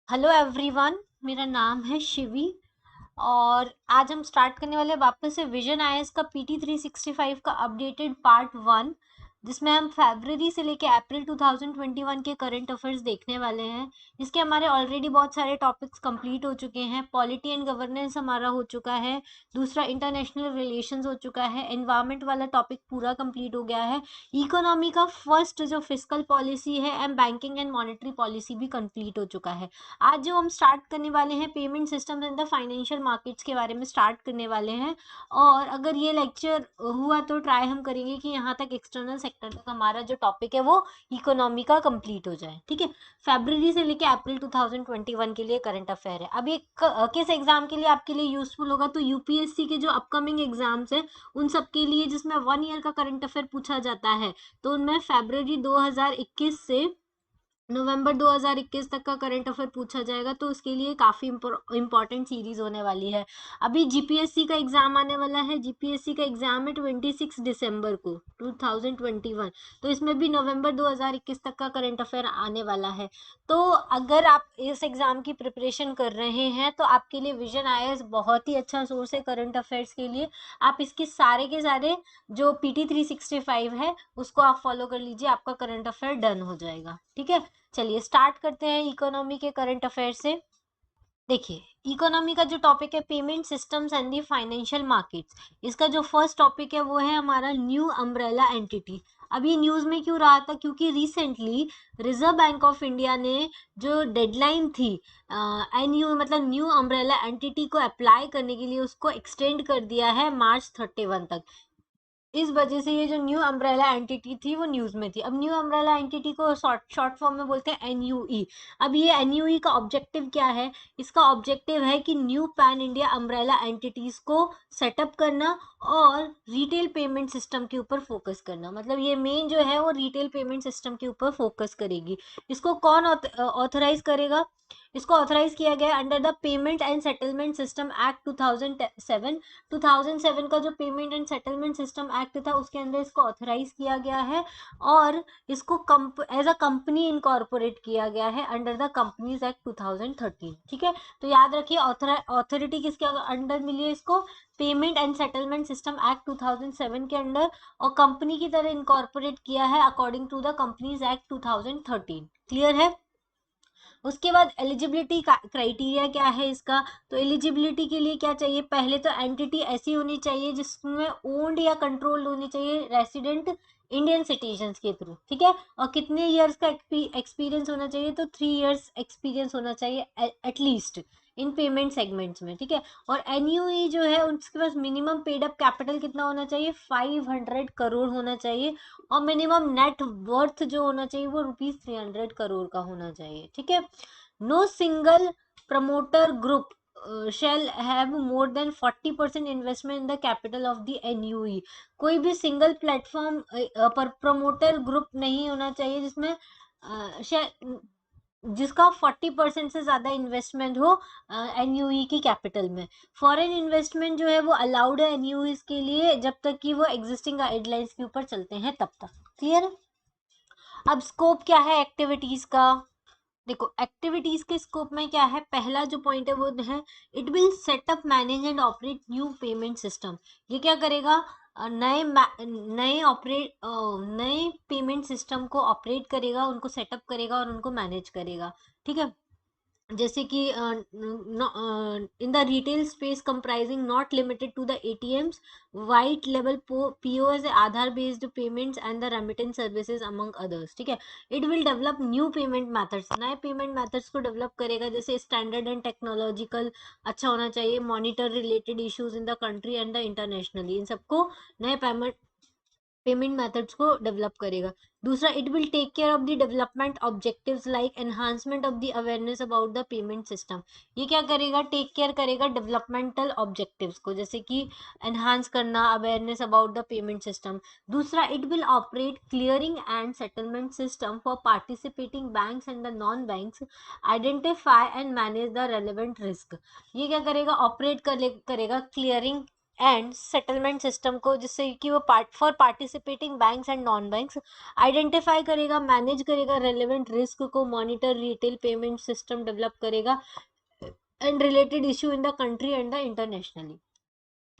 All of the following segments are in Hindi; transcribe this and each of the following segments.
हेलो एवरीवन, मेरा नाम है शिवी। और आज हम स्टार्ट करने वाले हैं वापस से विजन आईएएस का पीटी 365 का अपडेटेड पार्ट 1, जिसमें हम फरवरी से लेके अप्रैल 2021 के करंट अफेयर्स देखने वाले हैं। इसके हमारे ऑलरेडी बहुत सारे टॉपिक्स कंप्लीट हो चुके हैं। पॉलिटी एंड गवर्नेंस हमारा हो चुका है, दूसरा इंटरनेशनल रिलेशंस हो चुका है, एनवायरमेंट वाला टॉपिक पूरा कंप्लीट हो गया है, इकोनॉमी का फर्स्ट जो फिस्कल पॉलिसी है and banking and monetary policy भी कंप्लीट हो चुका है। आज जो हम स्टार्ट करने वाले हैं payment system in the financial markets के बारे में स्टार्ट करने वाले हैं। और अगर ये लेक्चर हुआ तो ट्राई हम करेंगे कि यहाँ तक एक्सटर्नल सेक्टर तक हमारा जो टॉपिक है वो इकोनॉमी का कंप्लीट हो जाए। ठीक है, फरवरी से लेके अप्रैल 2021 के लिए करंट अफेयर है। अब ये किस एग्जाम के लिए आपके लिए यूजफुल होगा, तो यूपीएससी के जो अपकमिंग एग्जाम्स है उन सब के लिए, जिसमें 1 ईयर का करंट अफेयर पूछा जाता है, तो उनमें फरवरी 2021 से नवंबर 2021 तक का करंट अफेयर पूछा जाएगा, तो उसके लिए काफी इंपॉर्टेंट सीरीज होने वाली है। अभी जीपीएससी का एग्जाम आने वाला है। जीपीएससी का एग्जाम है 26 दिसंबर को 2021, तो इसमें भी नवंबर 2021 तक का करंट अफेयर आने वाला है। तो अगर आप इस एग्जाम की प्रिपरेशन कर रहे हैं तो आपके लिए विजन आईएएस बहुत ही अच्छा सोर्स है करंट अफेयर्स के लिए। आप इसके सारे के सारे जो पीटी 365 है उसको आप फॉलो कर लीजिए, आपका करंट अफेयर डन हो जाएगा। ठीक है, चलिए स्टार्ट करते हैं इकोनॉमी के करंट अफेयर से। देखिए, इकोनॉमी का जो टॉपिक है payment systems and the financial markets, इसका जो फर्स्ट टॉपिक है वो है हमारा न्यू अम्ब्रेला एंटिटी। अब ये न्यूज में क्यों रहा था, क्योंकि recently reserve Bank of India ने जो डेडलाइन थी एनयू मतलब न्यू अम्ब्रेला एंटिटी को अप्लाई करने के लिए, उसको एक्सटेंड कर दिया है मार्च 31 तक। इस वजह से ये जो न्यू अम्ब्रेला एंटिटी थी वो न्यूज में थी। अब न्यू अम्ब्रेला एंटिटी को शॉर्ट फॉर्म में बोलते हैं एनयूई। अब ये एनयूई का ऑब्जेक्टिव क्या है? इसका ऑब्जेक्टिव है कि new pan India umbrella entities को सेटअप करना और रिटेल पेमेंट सिस्टम के ऊपर फोकस करना। मतलब ये मेन जो है वो रिटेल पेमेंट सिस्टम के ऊपर फोकस करेगी। इसको कौन ऑथराइज करेगा? इसको ऑथराइज किया गया under the payment and settlement system act 2007। 2007 का जो payment and settlement system act था उसके अंदर इसको ऑथराइज किया गया है, और इसको एज अ कंपनी इनकॉर्पोरेट किया गया है अंडर द कंपनीज एक्ट 2013। ठीक है, तो याद रखिए ऑथोरिटी किसके अंडर मिली है इसको? Payment and settlement system act 2007 के अंडर, और कंपनी की तरह इनकॉर्पोरेट किया है according to the companies act 2013। Clear है? उसके बाद एलिजिबिलिटी क्राइटेरिया क्या है इसका? तो एलिजिबिलिटी के लिए क्या चाहिए? पहले तो एंटिटी ऐसी होनी चाहिए जिसमें ओन्ड या कंट्रोल्ड होनी चाहिए रेसिडेंट इंडियन सिटीजन्स के थ्रू। ठीक है, और कितने इयर्स का एक्सपीरियंस होना चाहिए? तो 3 इयर्स एक्सपीरियंस होना चाहिए एटलीस्ट इन पेमेंट सेगमेंट्स में। ठीक है, और एनयूई जो है उसके पास मिनिमम पेड अप कैपिटल कितना होना चाहिए? 500 करोड़ होना चाहिए, और मिनिमम नेट वर्थ जो होना चाहिए वो ₹300 करोड़ का होना चाहिए। ठीक है, no single promoter group shall have more than 40% investment in the capital of the NUE। कोई भी सिंगल प्लेटफॉर्म पर प्रमोटर ग्रुप नहीं होना चाहिए जिसमें जिसका 40% से ज्यादा इन्वेस्टमेंट हो एनयूई की कैपिटल में। फॉरेन इन्वेस्टमेंट जो है वो अलाउड है एनयूई के लिए जब तक कि वो एग्जिस्टिंग गाइडलाइंस के ऊपर चलते हैं तब तक। क्लियर है? अब स्कोप क्या है एक्टिविटीज का? देखो, एक्टिविटीज के स्कोप में क्या है? पहला जो पॉइंट है वो है it will set up manage and operate new payment system. ये क्या करेगा? नए पेमेंट सिस्टम को ऑपरेट करेगा, उनको सेटअप करेगा और उनको मैनेज करेगा। ठीक है, जैसे कि in the retail space comprising not limited to the ATMs, white लेवल POS, Aadhaar based payments and the remittance services among others. ठीक है, it will develop new payment methods, नए पेमेंट मेथड्स को डेवलप करेगा, जैसे स्टैंडर्ड एंड टेक्नोलॉजिकल अच्छा होना चाहिए, monitor related issues in the country and the internationally, इन सबको नए पेमेंट मेथड्स को डेवलप करेगा। दूसरा, it will take care of the development objectives like enhancement of the awareness about the payment system. ये क्या करेगा? टेक केयर करेगा डेवलपमेंटल ऑब्जेक्टिव्स को, जैसे कि एनहांस करना awareness about the payment system. दूसरा, it will operate clearing and settlement system for participating banks and the non banks, identify and manage the relevant risk. ये क्या करेगा? ऑपरेट करेगा क्लियरिंग एंड सेटलमेंट सिस्टम को, जिससे कि वो participating banks and non banks identify करेगा, मैनेज करेगा रेलेवेंट रिस्क को, monitor retail payment system develop करेगा and related issue in the country and the internationally.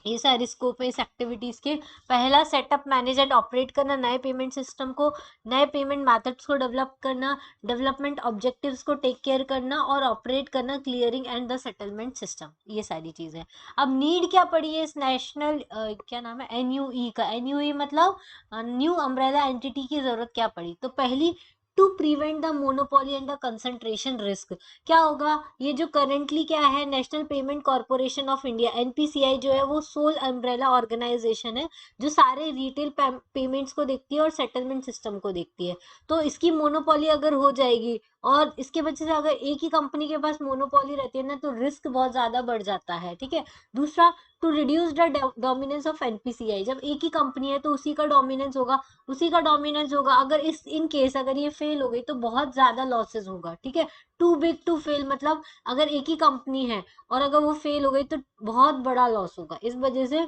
ये सारी स्कोप है इस एक्टिविटीज के। पहला, सेटअप, मैनेज एंड ऑपरेट करना नए पेमेंट सिस्टम को, नए पेमेंट मेथड्स को डेवलप करना, डेवलपमेंट ऑब्जेक्टिव्स को टेक केयर करना और ऑपरेट करना clearing and the settlement system, ये सारी चीजें। अब नीड क्या पड़ी है इस नेशनल क्या नाम है, एनयूई का। एनयूई मतलब न्यू अम्ब्रेला एंटिटी की जरूरत क्या पड़ी, तो पहली, to prevent the monopoly and the concentration risk. क्या होगा, ये जो करंटली क्या है, national payment corporation of India NPCI जो है वो सोल अम्ब्रेला ऑर्गेनाइजेशन है जो सारे रिटेल पेमेंट्स को देखती है और सेटलमेंट सिस्टम को देखती है। तो इसकी मोनोपोली अगर हो जाएगी और इसके वजह से अगर एक ही कंपनी के पास मोनोपोली रहती है ना, तो रिस्क बहुत ज्यादा बढ़ जाता है, ठीक है। दूसरा, to reduce the dominance of NPCI, जब एक ही कंपनी है तो उसी का डोमिनेंस होगा, अगर इस इन केस अगर ये फेल हो गई तो बहुत ज्यादा लॉसेस होगा, ठीक है। टू बिग टू फेल मतलब अगर एक ही कंपनी है और अगर वो फेल हो गई तो बहुत बड़ा लॉस होगा, इस वजह से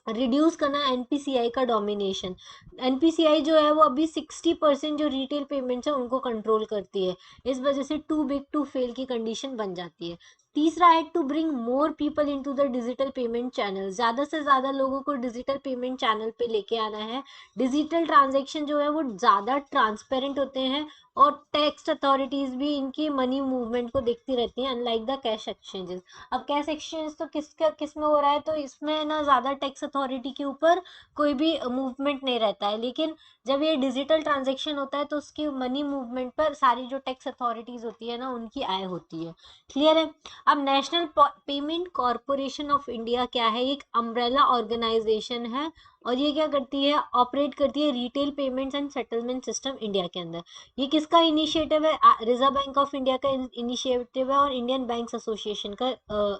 रिड्यूस करना एनपीसीआई का डोमिनेशन। एनपीसीआई जो है वो अभी 60% जो रिटेल पेमेंट्स है उनको कंट्रोल करती है, इस वजह से टू बिग टू फेल की कंडीशन बन जाती है। तीसरा है, to bring more people into the digital payment channel, ज्यादा से ज्यादा लोगों को डिजिटल पेमेंट चैनल पे लेके आना है। डिजिटल ट्रांजेक्शन जो है वो ज्यादा ट्रांसपेरेंट होते हैं और टैक्स अथॉरिटीज भी इनकी मनी मूवमेंट को देखती रहती हैं, अनलाइक द कैश एक्सचेंजेस। अब कैश एक्सचेंज तो किस में हो रहा है, तो इसमें ना ज्यादा टैक्स अथॉरिटी के ऊपर कोई भी मूवमेंट नहीं रहता है, लेकिन जब ये डिजिटल ट्रांजेक्शन होता है तो उसकी मनी मूवमेंट पर सारी जो टैक्स अथॉरिटीज होती है ना उनकी आय होती है। क्लियर है। अब national payment corporation of India क्या है, एक अम्ब्रेला ऑर्गेनाइजेशन है और ये क्या करती है, ऑपरेट करती है retail payments and settlement system India के अंदर। ये किसका इनिशिएटिव है, रिजर्व बैंक ऑफ इंडिया का इनिशिएटिव है और इंडियन बैंक्स एसोसिएशन का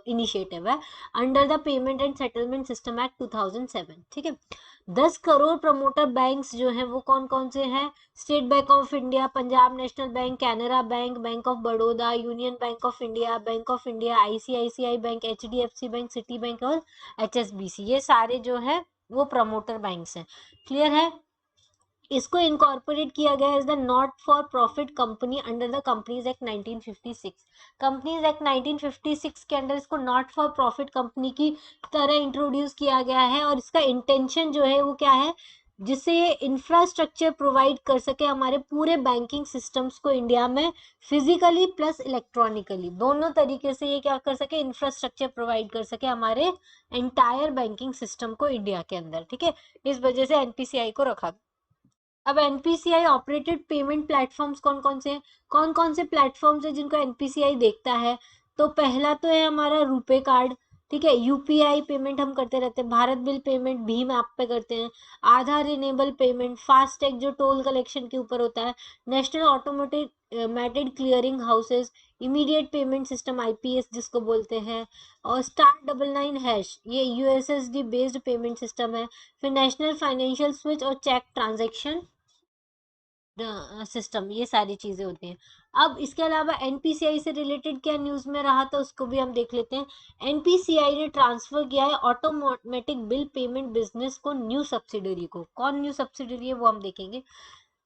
इनिशिएटिव है, under the payment and settlement system act 2007, ठीक है। 10 करोड़ प्रमोटर बैंक्स जो हैं वो कौन कौन से हैं, state bank of India, Punjab national bank, Canara bank, bank of Baroda, union bank of India, ICICI bank, HDFC bank, city bank और एचएसबीसी, ये सारे जो है वो प्रमोटर बैंक्स हैं। क्लियर है। इसको इनकॉर्पोरेट किया गया as the not for profit company under the companies act 1956। Companies act 1956 के अंडर इसको नॉट फॉर प्रॉफिट कंपनी की तरह इंट्रोड्यूस किया गया है और इसका इंटेंशन जो है वो क्या है, जिससे ये इंफ्रास्ट्रक्चर प्रोवाइड कर सके हमारे पूरे बैंकिंग सिस्टम्स को इंडिया में, फिजिकली प्लस इलेक्ट्रॉनिकली, दोनों तरीके से ये क्या कर सके, इंफ्रास्ट्रक्चर प्रोवाइड कर सके हमारे एंटायर बैंकिंग सिस्टम को इंडिया के अंदर, ठीक है। इस वजह से एनपीसीआई को रखा। अब एनपीसीआई ऑपरेटेड पेमेंट प्लेटफॉर्म्स कौन कौन से प्लेटफॉर्म्स है जिनको एनपीसीआई देखता है, तो पहला तो है हमारा रुपे कार्ड, ठीक है। यूपीआई पेमेंट हम करते रहते हैं, Bharat bill payment Bhim app पे करते हैं, आधार इनेबल पेमेंट, फास्टैग जो टोल कलेक्शन के ऊपर होता है, national automated clearing houses, immediate payment system IPS जिसको बोलते हैं, और *99# ये यूएसएसडी बेस्ड पेमेंट सिस्टम है। फिर नेशनल फाइनेंशियल स्विच और चेक ट्रांजेक्शन सिस्टम, ये सारी चीजें होती हैं। अब इसके अलावा एनपीसीआई से रिलेटेड क्या न्यूज में रहा था उसको भी हम देख लेते हैं। एनपीसीआई ने ट्रांसफर किया है ऑटोमेटिक बिल पेमेंट बिजनेस को न्यू सब्सिडरी को, कौन न्यू सब्सिडरी है वो हम देखेंगे।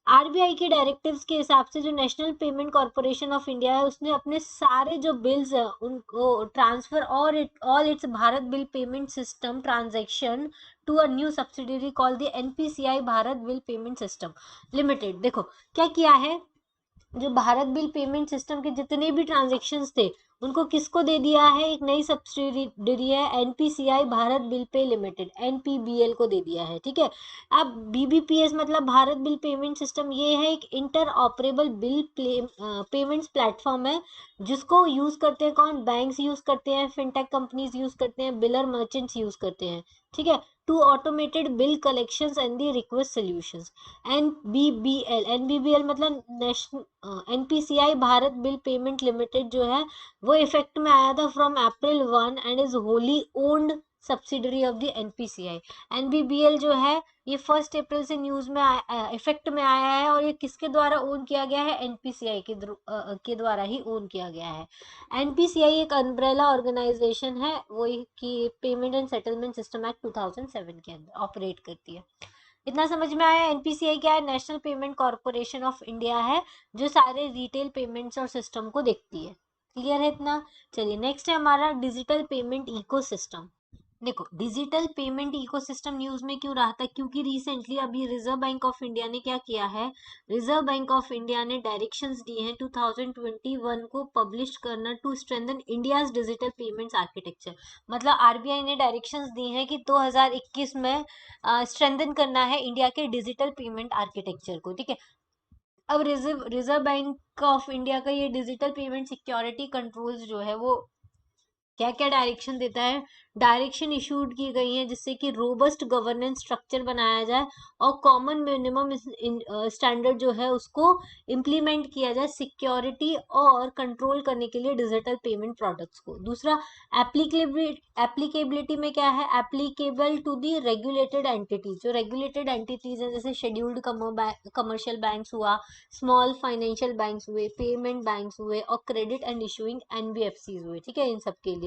आरबीआई के डायरेक्टिव्स के हिसाब से जो national payment corporation of India है उसने अपने सारे जो बिल्स है उनको ट्रांसफर और all its Bharat bill payment system transaction to a new subsidiary call the NPCI Bharat bill payment system limited. देखो क्या किया है, जो भारत बिल पेमेंट सिस्टम के जितने भी ट्रांजेक्शन्स थे उनको किसको दे दिया है, एक नई सब्सिडरी है NPCI Bharat bill pay limited, NPBL को दे दिया है, ठीक है। अब बीबीपीएस मतलब भारत बिल पेमेंट सिस्टम, ये है एक inter operable bill payments platform है जिसको यूज करते हैं कौन, बैंक्स यूज करते हैं, फिनटेक कंपनीज यूज करते हैं, बिलर मर्चेंट्स यूज करते हैं, ठीक है, to automated bill collections and the request solutions. NBBL मतलब national NPCI Bharat bill payment limited जो है वो इफेक्ट में आया था from April 1 and is wholly owned subsidiary of the NPCI. NBBL जो है ये 1 अप्रैल से न्यूज में इफेक्ट में आया है, और ये किसके द्वारा ओन किया गया है? एनपीसीआई के द्वारा ही ओन किया गया है। एनपीसीआई एक अम्ब्रेला ऑर्गेनाइजेशन है, वो कि payment and settlement system act 2007 के अंदर ऑपरेट करती है। इतना समझ में आया? एनपीसीआई क्या है? National payment corporation of India है, जो सारे रिटेल पेमेंट्स और सिस्टम को देखती है। क्लियर है इतना? चलिए नेक्स्ट है हमारा डिजिटल पेमेंट इकोसिस्टम। देखो, डिजिटल पेमेंट इकोसिस्टम न्यूज में क्यों रहा था? क्योंकि रिसेंटली अभी रिजर्व बैंक ऑफ इंडिया ने क्या किया है? रिजर्व बैंक ऑफ इंडिया ने डायरेक्शंस दिए हैं 2021 को पब्लिश करना to strengthen India's digital payments architecture. मतलब आरबीआई ने डायरेक्शंस दी हैं कि 2021 में स्ट्रेंथन करना है इंडिया के डिजिटल पेमेंट आर्किटेक्चर को, ठीक है। अब रिजर्व बैंक ऑफ इंडिया का ये डिजिटल पेमेंट सिक्योरिटी कंट्रोल्स जो है वो क्या क्या डायरेक्शन देता है? डायरेक्शन इशूड की गई है जिससे कि रोबस्ट गवर्नेंस स्ट्रक्चर बनाया जाए और कॉमन मिनिमम स्टैंडर्ड जो है उसको इम्प्लीमेंट किया जाए सिक्योरिटी और कंट्रोल करने के लिए डिजिटल पेमेंट प्रोडक्ट्स को। दूसरा, एप्लीकेबिलिटी में क्या है? Applicable to the regulated entities. जो रेगुलेटेड एंटिटीज है जैसे शेड्यूल्ड कमर्शियल बैंक्स हुआ, स्मॉल फाइनेंशियल बैंक्स हुए, पेमेंट बैंक्स हुए और क्रेडिट एंड इशूइंग एनबीएफसीज हुए, ठीक है, इन सब के लिए।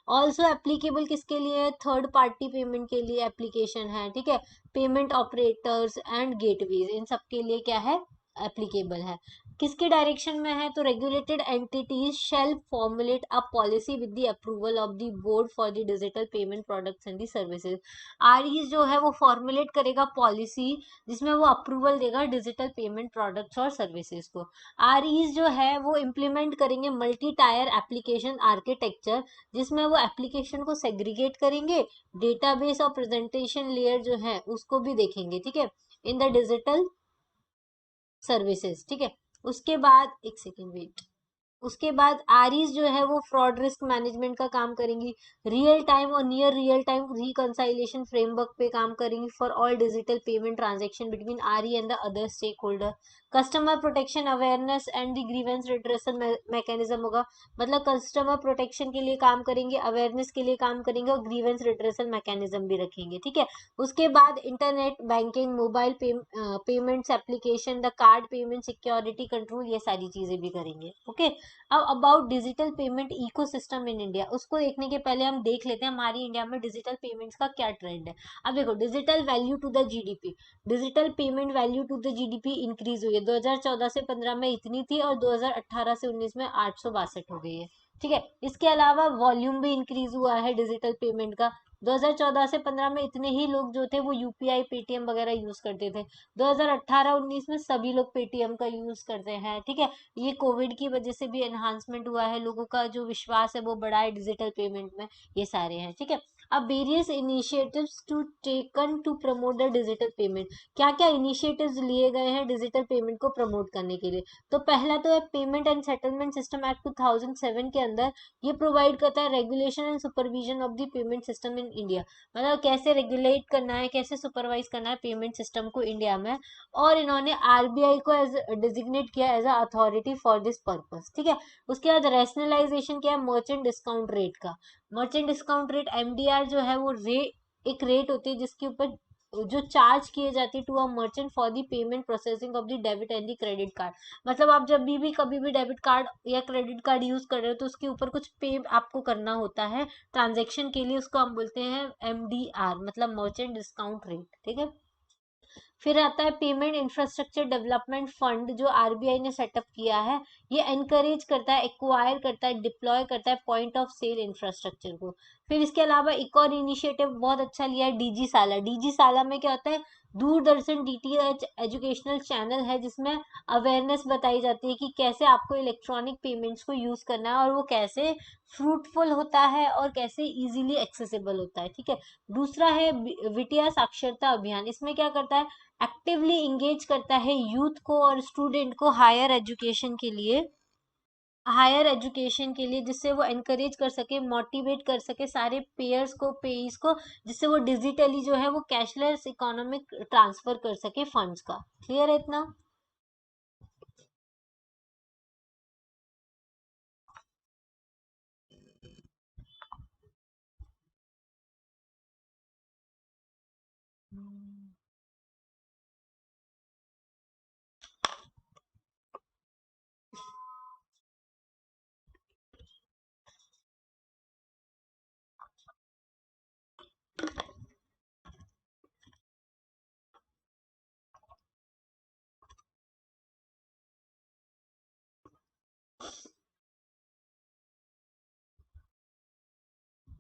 ऑल्सो एप्लीकेबल किसके लिए? थर्ड पार्टी पेमेंट के लिए एप्लीकेशन है, ठीक है। पेमेंट ऑपरेटर्स एंड गेटवेज, इन सब के लिए क्या है? एप्लीकेबल है। किसके डायरेक्शन में है? तो regulated entities shall formulate a policy with the approval of the board for the digital payment products and the services. RE जो है वो फॉर्मुलेट करेगा पॉलिसी जिसमें वो अप्रूवल देगा डिजिटल पेमेंट प्रोडक्ट्स और सर्विसेज को। आरईज जो है वो इम्प्लीमेंट करेंगे मल्टी टायर एप्लीकेशन आर्किटेक्चर, जिसमें वो एप्लीकेशन को सेग्रीगेट करेंगे, डेटाबेस और प्रेजेंटेशन लेयर जो है उसको भी देखेंगे, ठीक है, इन द डिजिटल सर्विसेज, ठीक है। उसके बाद एक सेकेंड वेट, उसके बाद आरईज जो है वो फ्रॉड रिस्क मैनेजमेंट का काम करेंगी, रियल टाइम और near real time reconciliation framework पे काम करेंगी for all digital payment transaction between RE and the other stakeholder. Customer protection awareness and the grievance redressal mechanism होगा, मतलब कस्टमर प्रोटेक्शन के लिए काम करेंगे, अवेयरनेस के लिए काम करेंगे और ग्रीवेंस रिड्रेसल मैकेनिज्म भी रखेंगे, ठीक है। उसके बाद internet banking, mobile payments application, the card payment security control, ये सारी चीजें भी करेंगे, ओके। अब about digital payment ecosystem in India, उसको देखने के पहले हम देख लेते हैं हमारी इंडिया में डिजिटल पेमेंट्स का क्या ट्रेंड है। अब देखो, digital value to the GDP, digital payment value to the GDP increase हुई है। 2014 से 15 में इतनी थी और 2018 से 19 में 862 हो गई है, ठीक है। इसके अलावा वॉल्यूम भी इंक्रीज हुआ है डिजिटल पेमेंट का। 2014 से 15 में इतने ही लोग जो थे वो यूपीआई पेटीएम वगैरह यूज करते थे। 2018-19 में सभी लोग पेटीएम का यूज करते हैं, ठीक है। ये कोविड की वजह से भी एनहांसमेंट हुआ है, लोगों का जो विश्वास है वो बढ़ा है डिजिटल पेमेंट में, ये सारे हैं, ठीक है। अब various initiatives to taken to promote the digital payment, क्या क्या इनिशिएटिव्स लिए गए हैं डिजिटल पेमेंट को प्रमोट करने के लिए? तो पहला तो है payment and settlement system act 2007 के अंदर ये प्रोवाइड करता है regulation and supervision of the payment system in India, मतलब कैसे रेगुलेट करना है, कैसे सुपरवाइज करना है पेमेंट सिस्टम को इंडिया में। और इन्होंने आरबीआई को एज डिजिग्नेट किया as a authority for this purpose, ठीक है। उसके बाद रैशनलाइजेशन किया मर्चेंट डिस्काउंट रेट का। मर्चेंट डिस्काउंट रेट एमडीआर जो है वो एक रेट होती है जिसके ऊपर जो चार्ज किए जाती है to a merchant for the payment processing of the debit and the credit card. मतलब आप जब भी कभी भी डेबिट कार्ड या क्रेडिट कार्ड यूज कर रहे हो तो उसके ऊपर कुछ पे आपको करना होता है ट्रांजेक्शन के लिए, उसको हम बोलते हैं एमडीआर, मतलब मर्चेंट डिस्काउंट रेट, ठीक है। फिर आता है पेमेंट इंफ्रास्ट्रक्चर डेवलपमेंट फंड जो आरबीआई ने सेटअप किया है। ये एनकरेज करता है, एक्वायर करता है, डिप्लॉय करता है पॉइंट ऑफ सेल इंफ्रास्ट्रक्चर को। फिर इसके अलावा एक और इनिशिएटिव बहुत अच्छा लिया है डीजी साला। डीजी साला में क्या होता है? दूरदर्शन डीटीएच एजुकेशनल चैनल है जिसमें अवेयरनेस बताई जाती है कि कैसे आपको इलेक्ट्रॉनिक पेमेंट्स को यूज करना है और वो कैसे फ्रूटफुल होता है और कैसे इजीली एक्सेसिबल होता है, ठीक है। दूसरा है विटिया साक्षरता अभियान। इसमें क्या करता है? एक्टिवली इंगेज करता है यूथ को और स्टूडेंट को हायर एजुकेशन के लिए जिससे वो एनकरेज कर सके, मोटिवेट कर सके सारे पेयर्स को, पेईस को, जिससे वो डिजिटली जो है वो कैशलेस इकोनॉमिक ट्रांसफर कर सके फंड्स का। क्लियर है इतना?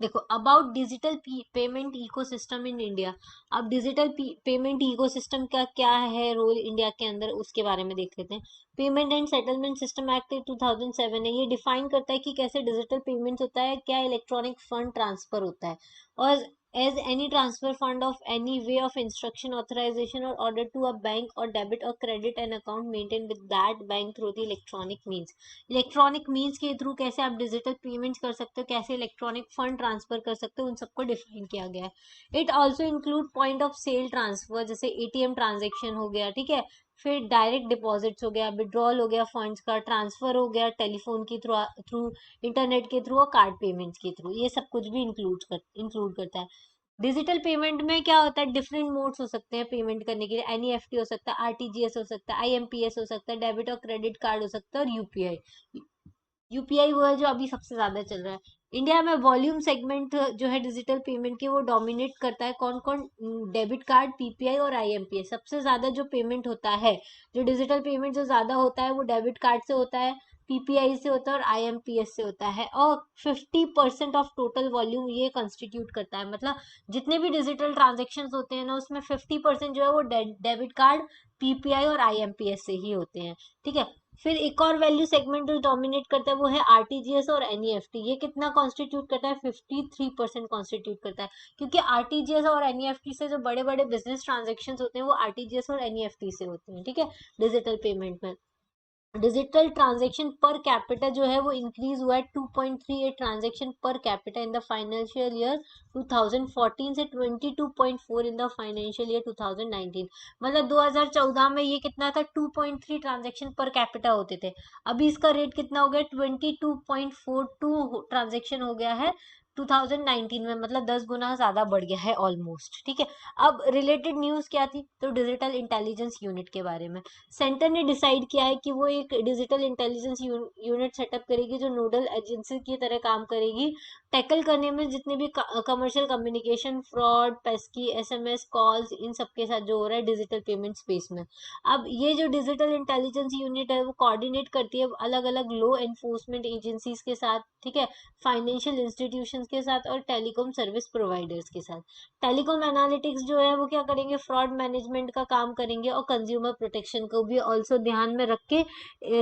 देखो, about digital payment ecosystem in India. अब डिजिटल पेमेंट इकोसिस्टम का क्या है रोल इंडिया के अंदर, उसके बारे में देख लेते हैं। Payment and settlement system act 2007 है, ये डिफाइन करता है कि कैसे डिजिटल पेमेंट होता है, क्या इलेक्ट्रॉनिक फंड ट्रांसफर होता है। और as any transfer fund of any way of instruction, authorization or order to a bank or debit or credit an account maintained with that bank through the electronic means। Electronic means के थ्रू कैसे आप डिजिटल पेमेंट्स कर सकते हो, कैसे इलेक्ट्रॉनिक फंड ट्रांसफर कर सकते हो, उन सबको डिफाइन किया गया है। It also include point of sale transfer, जैसे एटीएम ट्रांजेक्शन हो गया, ठीक है, फिर डायरेक्ट डिपॉजिट्स हो गया, विड्रॉल हो गया फंड्स का, ट्रांसफर हो गया टेलीफोन के थ्रू थ्रू इंटरनेट के थ्रू और कार्ड पेमेंट्स के थ्रू, ये सब कुछ भी इंक्लूड करता है। डिजिटल पेमेंट में क्या होता है, डिफरेंट मोड्स हो सकते हैं पेमेंट करने के लिए। एनईएफटी हो सकता है, आरटीजीएस हो सकता है, आईएमपीएस हो सकता है, डेबिट और क्रेडिट कार्ड हो सकता है, और यूपीआई। यूपीआई वो है जो अभी सबसे ज्यादा चल रहा है इंडिया में। वॉल्यूम सेगमेंट जो है डिजिटल पेमेंट की, वो डोमिनेट करता है कौन कौन, डेबिट कार्ड, पीपीआई और आईएमपीएस। सबसे ज्यादा जो पेमेंट होता है, जो डिजिटल पेमेंट जो ज्यादा होता है, वो डेबिट कार्ड से होता है, पीपीआई से होता है और आईएमपीएस से होता है। और 50% ऑफ टोटल वॉल्यूम ये कंस्टिट्यूट करता है। मतलब जितने भी डिजिटल ट्रांजेक्शन होते हैं ना, उसमें 50% जो है वो डेबिट कार्ड, पीपीआई और आईएमपीएस से ही होते हैं, ठीक है। फिर एक और वैल्यू सेगमेंट जो डोमिनेट करता है वो है आरटीजीएस और एनईएफटी। ये कितना कॉन्स्टिट्यूट करता है, 53% कॉन्स्टिट्यूट करता है। क्योंकि आरटीजीएस और एनईएफटी से जो बड़े बड़े बिजनेस ट्रांजेक्शन होते हैं वो आरटीजीएस और एनईएफटी से होते हैं, ठीक है, डिजिटल पेमेंट में। डिजिटल ट्रांजेक्शन पर कैपिटा जो है वो इंक्रीज हुआ है, 2.38 transaction per capita in the financial year 2014 से 22.4 इन द फाइनेंशियल ईयर 2019। मतलब 2014 में ये कितना था, 2.3 ट्रांजेक्शन पर कैपिटा होते थे। अभी इसका रेट कितना हो गया, 22.42 ट्रांजेक्शन हो गया है 2019 में। मतलब 10 गुना ज्यादा बढ़ गया है ऑलमोस्ट, ठीक है। अब रिलेटेड न्यूज क्या थी, तो डिजिटल इंटेलिजेंस यूनिट के बारे में। सेंटर ने डिसाइड किया है कि वो एक डिजिटल इंटेलिजेंस यूनिट सेटअप करेगी, जो नोडल एजेंसी की तरह काम करेगी, टैकल करने में जितने भी commercial communication, fraud, pesky, SMS calls, इन सब के साथ जो हो रहा है डिजिटल पेमेंट स्पेस में। अब ये जो डिजिटल इंटेलिजेंस यूनिट है वो कोऑर्डिनेट करती है अलग अलग लॉ एनफोर्समेंट एजेंसीज के साथ, ठीक है, फाइनेंशियल इंस्टीट्यूशंस के साथ और टेलीकॉम सर्विस प्रोवाइडर्स के साथ। टेलीकॉम एनालिटिक्स जो है वो क्या करेंगे, फ्रॉड मैनेजमेंट का काम करेंगे और कंज्यूमर प्रोटेक्शन को भी ऑल्सो ध्यान में रख के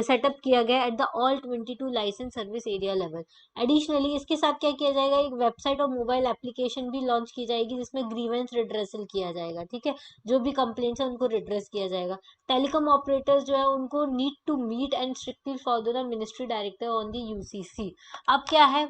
सेटअप किया गया at the all 22 licence service area level. Additionally इसके साथ क्या किया जाएगा, एक वेबसाइट और मोबाइल एप्लीकेशन भी लॉन्च की जाएगी जिसमें ग्रीवेंस रिड्रेसल किया जाएगा, ठीक है, जो भी कंप्लेंट्स है उनको रिड्रेस किया जाएगा। टेलीकॉम ऑपरेटर्स जो है उनको need to meet and strictly follow the ministry directive on the UCC. अब क्या है,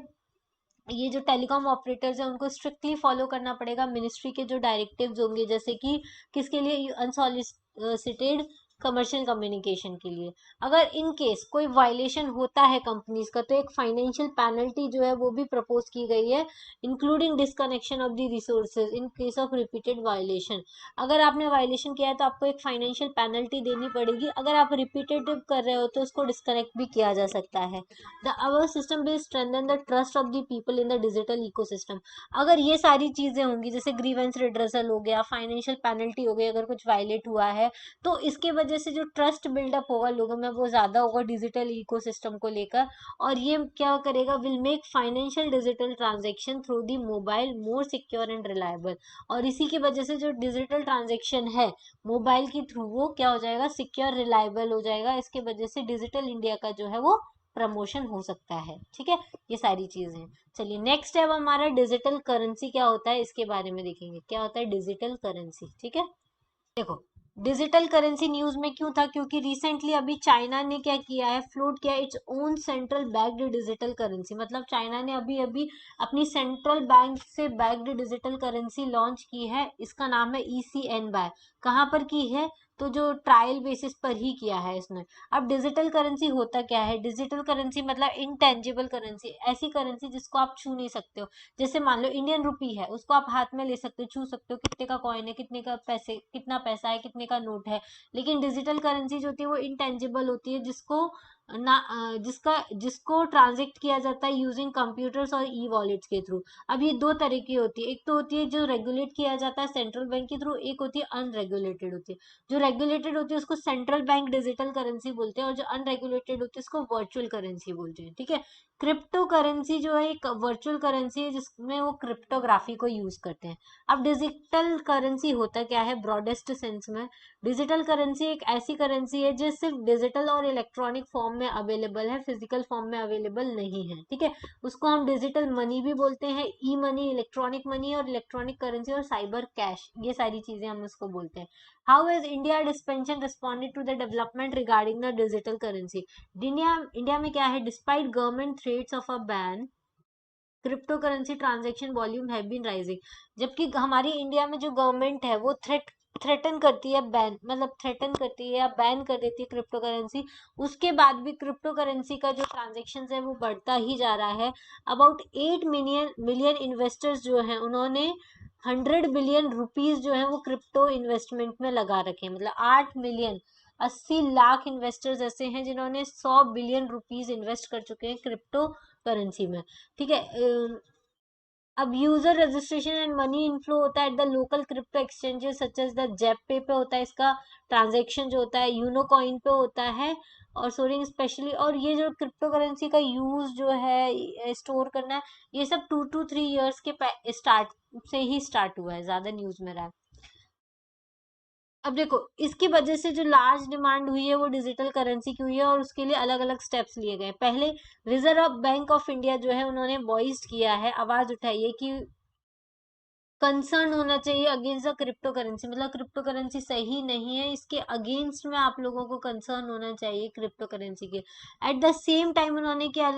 ये जो टेलीकॉम ऑपरेटर्स है उनको स्ट्रिक्टली फॉलो करना पड़ेगा मिनिस्ट्री के जो डायरेक्टिव्स होंगे, जैसे कि किसके लिए, अनसॉलिसिटेड कमर्शियल कम्युनिकेशन के लिए। अगर इन केस कोई वायलेशन होता है कंपनीज का, तो एक फाइनेंशियल पेनल्टी जो है वो भी प्रपोज की गई है, including disconnection of the resources in case of repeated violation. अगर आपने वायलेशन किया है तो आपको एक फाइनेंशियल पेनल्टी देनी पड़ेगी, अगर आप रिपीटेटिव कर रहे हो तो उसको डिस्कनेक्ट भी किया जा सकता है। The our system will strengthen the trust of the people in the digital ecosystem। अगर ये सारी चीजें होंगी, जैसे ग्रीवेंस रिड्रेसल हो गया, फाइनेंशियल पेनल्टी हो गई अगर कुछ वायलेट हुआ है, तो इसके वजह से जो ट्रस्ट बिल्डअप होगा लोगों में वो ज्यादा होगा डिजिटल इकोसिस्टम को लेकर। और ये क्या करेगा, will make financial digital transaction through the mobile more secure and reliable. और इसी की वजह से जो डिजिटल ट्रांजेक्शन है मोबाइल के थ्रू, वो क्या हो जाएगा, सिक्योर रिलायबल हो जाएगा। इसके वजह से डिजिटल इंडिया का जो है वो प्रमोशन हो सकता है, ठीक है। ये सारी चीजें। चलिए नेक्स्ट है हमारा डिजिटल करेंसी क्या होता है, इसके बारे में देखेंगे क्या होता है डिजिटल करेंसी, ठीक है। देखो, डिजिटल करेंसी न्यूज में क्यों था, क्योंकि रिसेंटली अभी चाइना ने क्या किया है, फ्लोट किया its own central backed digital currency. मतलब चाइना ने अभी अभी अपनी सेंट्रल बैंक से बैक्ड डिजिटल करेंसी लॉन्च की है, इसका नाम है ECN बाय। कहाँ पर की है, तो जो ट्रायल बेसिस पर ही किया है इसने। अब डिजिटल करेंसी होता क्या है, डिजिटल करेंसी मतलब इनटेंजिबल करेंसी, ऐसी करेंसी जिसको आप छू नहीं सकते हो। जैसे मान लो इंडियन रुपी है, उसको आप हाथ में ले सकते हो, छू सकते हो, कितने का कॉइन है, कितने का पैसे, कितना पैसा है, कितने का नोट है। लेकिन डिजिटल करेंसी जो होती है वो इनटेंजिबल होती है, जिसको ना जिसको ट्रांजेक्ट किया जाता है यूजिंग कंप्यूटर्स और ई वॉलेट्स के थ्रू। अब ये दो तरह की होती है, एक तो होती है जो रेगुलेट किया जाता है सेंट्रल बैंक के थ्रू, एक होती है अनरेगुलेटेड होती है। जो रेगुलेटेड होती है उसको सेंट्रल बैंक डिजिटल करेंसी बोलते हैं, और जो अनरेगुलेटेड होती है उसको वर्चुअल करेंसी बोलते हैं, ठीक है। क्रिप्टो करेंसी जो है एक वर्चुअल करेंसी है जिसमें वो क्रिप्टोग्राफी को यूज करते हैं। अब डिजिटल करेंसी होता क्या है ब्रॉडेस्ट सेंस में? डिजिटल करेंसी एक ऐसी करेंसी है जो सिर्फ डिजिटल और इलेक्ट्रॉनिक फॉर्म में अवेलेबल है, फिजिकल फॉर्म में अवेलेबल नहीं है, ठीक है। उसको हम डिजिटल मनी भी बोलते हैं, ई मनी, इलेक्ट्रॉनिक मनी और इलेक्ट्रॉनिक करेंसी और साइबर कैश, ये सारी चीजें हम उसको बोलते हैं। How has India dispensation responded to the development regarding the digital currency? India में क्या है, despite government threats of a ban, crypto currency transaction volume have been rising. जबकि हमारी इंडिया में जो गवर्नमेंट है वो थ्रेटन करती है बैन, मतलब थ्रेटन करती है या बैन कर देती है क्रिप्टो करेंसी, उसके बाद भी क्रिप्टो करेंसी का जो ट्रांजेक्शन है वो बढ़ता ही जा रहा है। अबाउट 8 मिलियन इन्वेस्टर्स जो हैं उन्होंने 100 बिलियन रुपीज जो है वो क्रिप्टो इन्वेस्टमेंट में लगा रखे हैं, मतलब 8 मिलियन, 80 लाख इन्वेस्टर्स ऐसे हैं जिन्होंने 100 बिलियन रुपीज इन्वेस्ट कर चुके हैं क्रिप्टो करेंसी में, ठीक है। अब user registration and money inflow होता है at the local crypto exchanges such as the ZebPay पे होता है, इसका ट्रांजेक्शन जो होता है यूनो कॉइन पे होता है, और सोरिंग स्पेशली। और ये जो क्रिप्टो करेंसी का यूज जो है स्टोर करना है, ये सब 2 to 3 years के स्टार्ट से ही स्टार्ट हुआ है, ज्यादा न्यूज में रहा है। अब देखो इसकी वजह से जो लार्ज डिमांड हुई है वो डिजिटल करेंसी की हुई है, और उसके लिए अलग अलग स्टेप्स लिए गए। पहले रिजर्व बैंक ऑफ इंडिया जो है उन्होंने वॉइस किया है, आवाज उठाई है कि कंसर्न होना चाहिए अगेंस्ट द क्रिप्टो करेंसी, मतलब क्रिप्टो करेंसी सही नहीं है, इसके अगेंस्ट में आप लोगों को कंसर्न होना चाहिए क्रिप्टो करेंसी के। एट द सेम टाइम उन्होंने क्या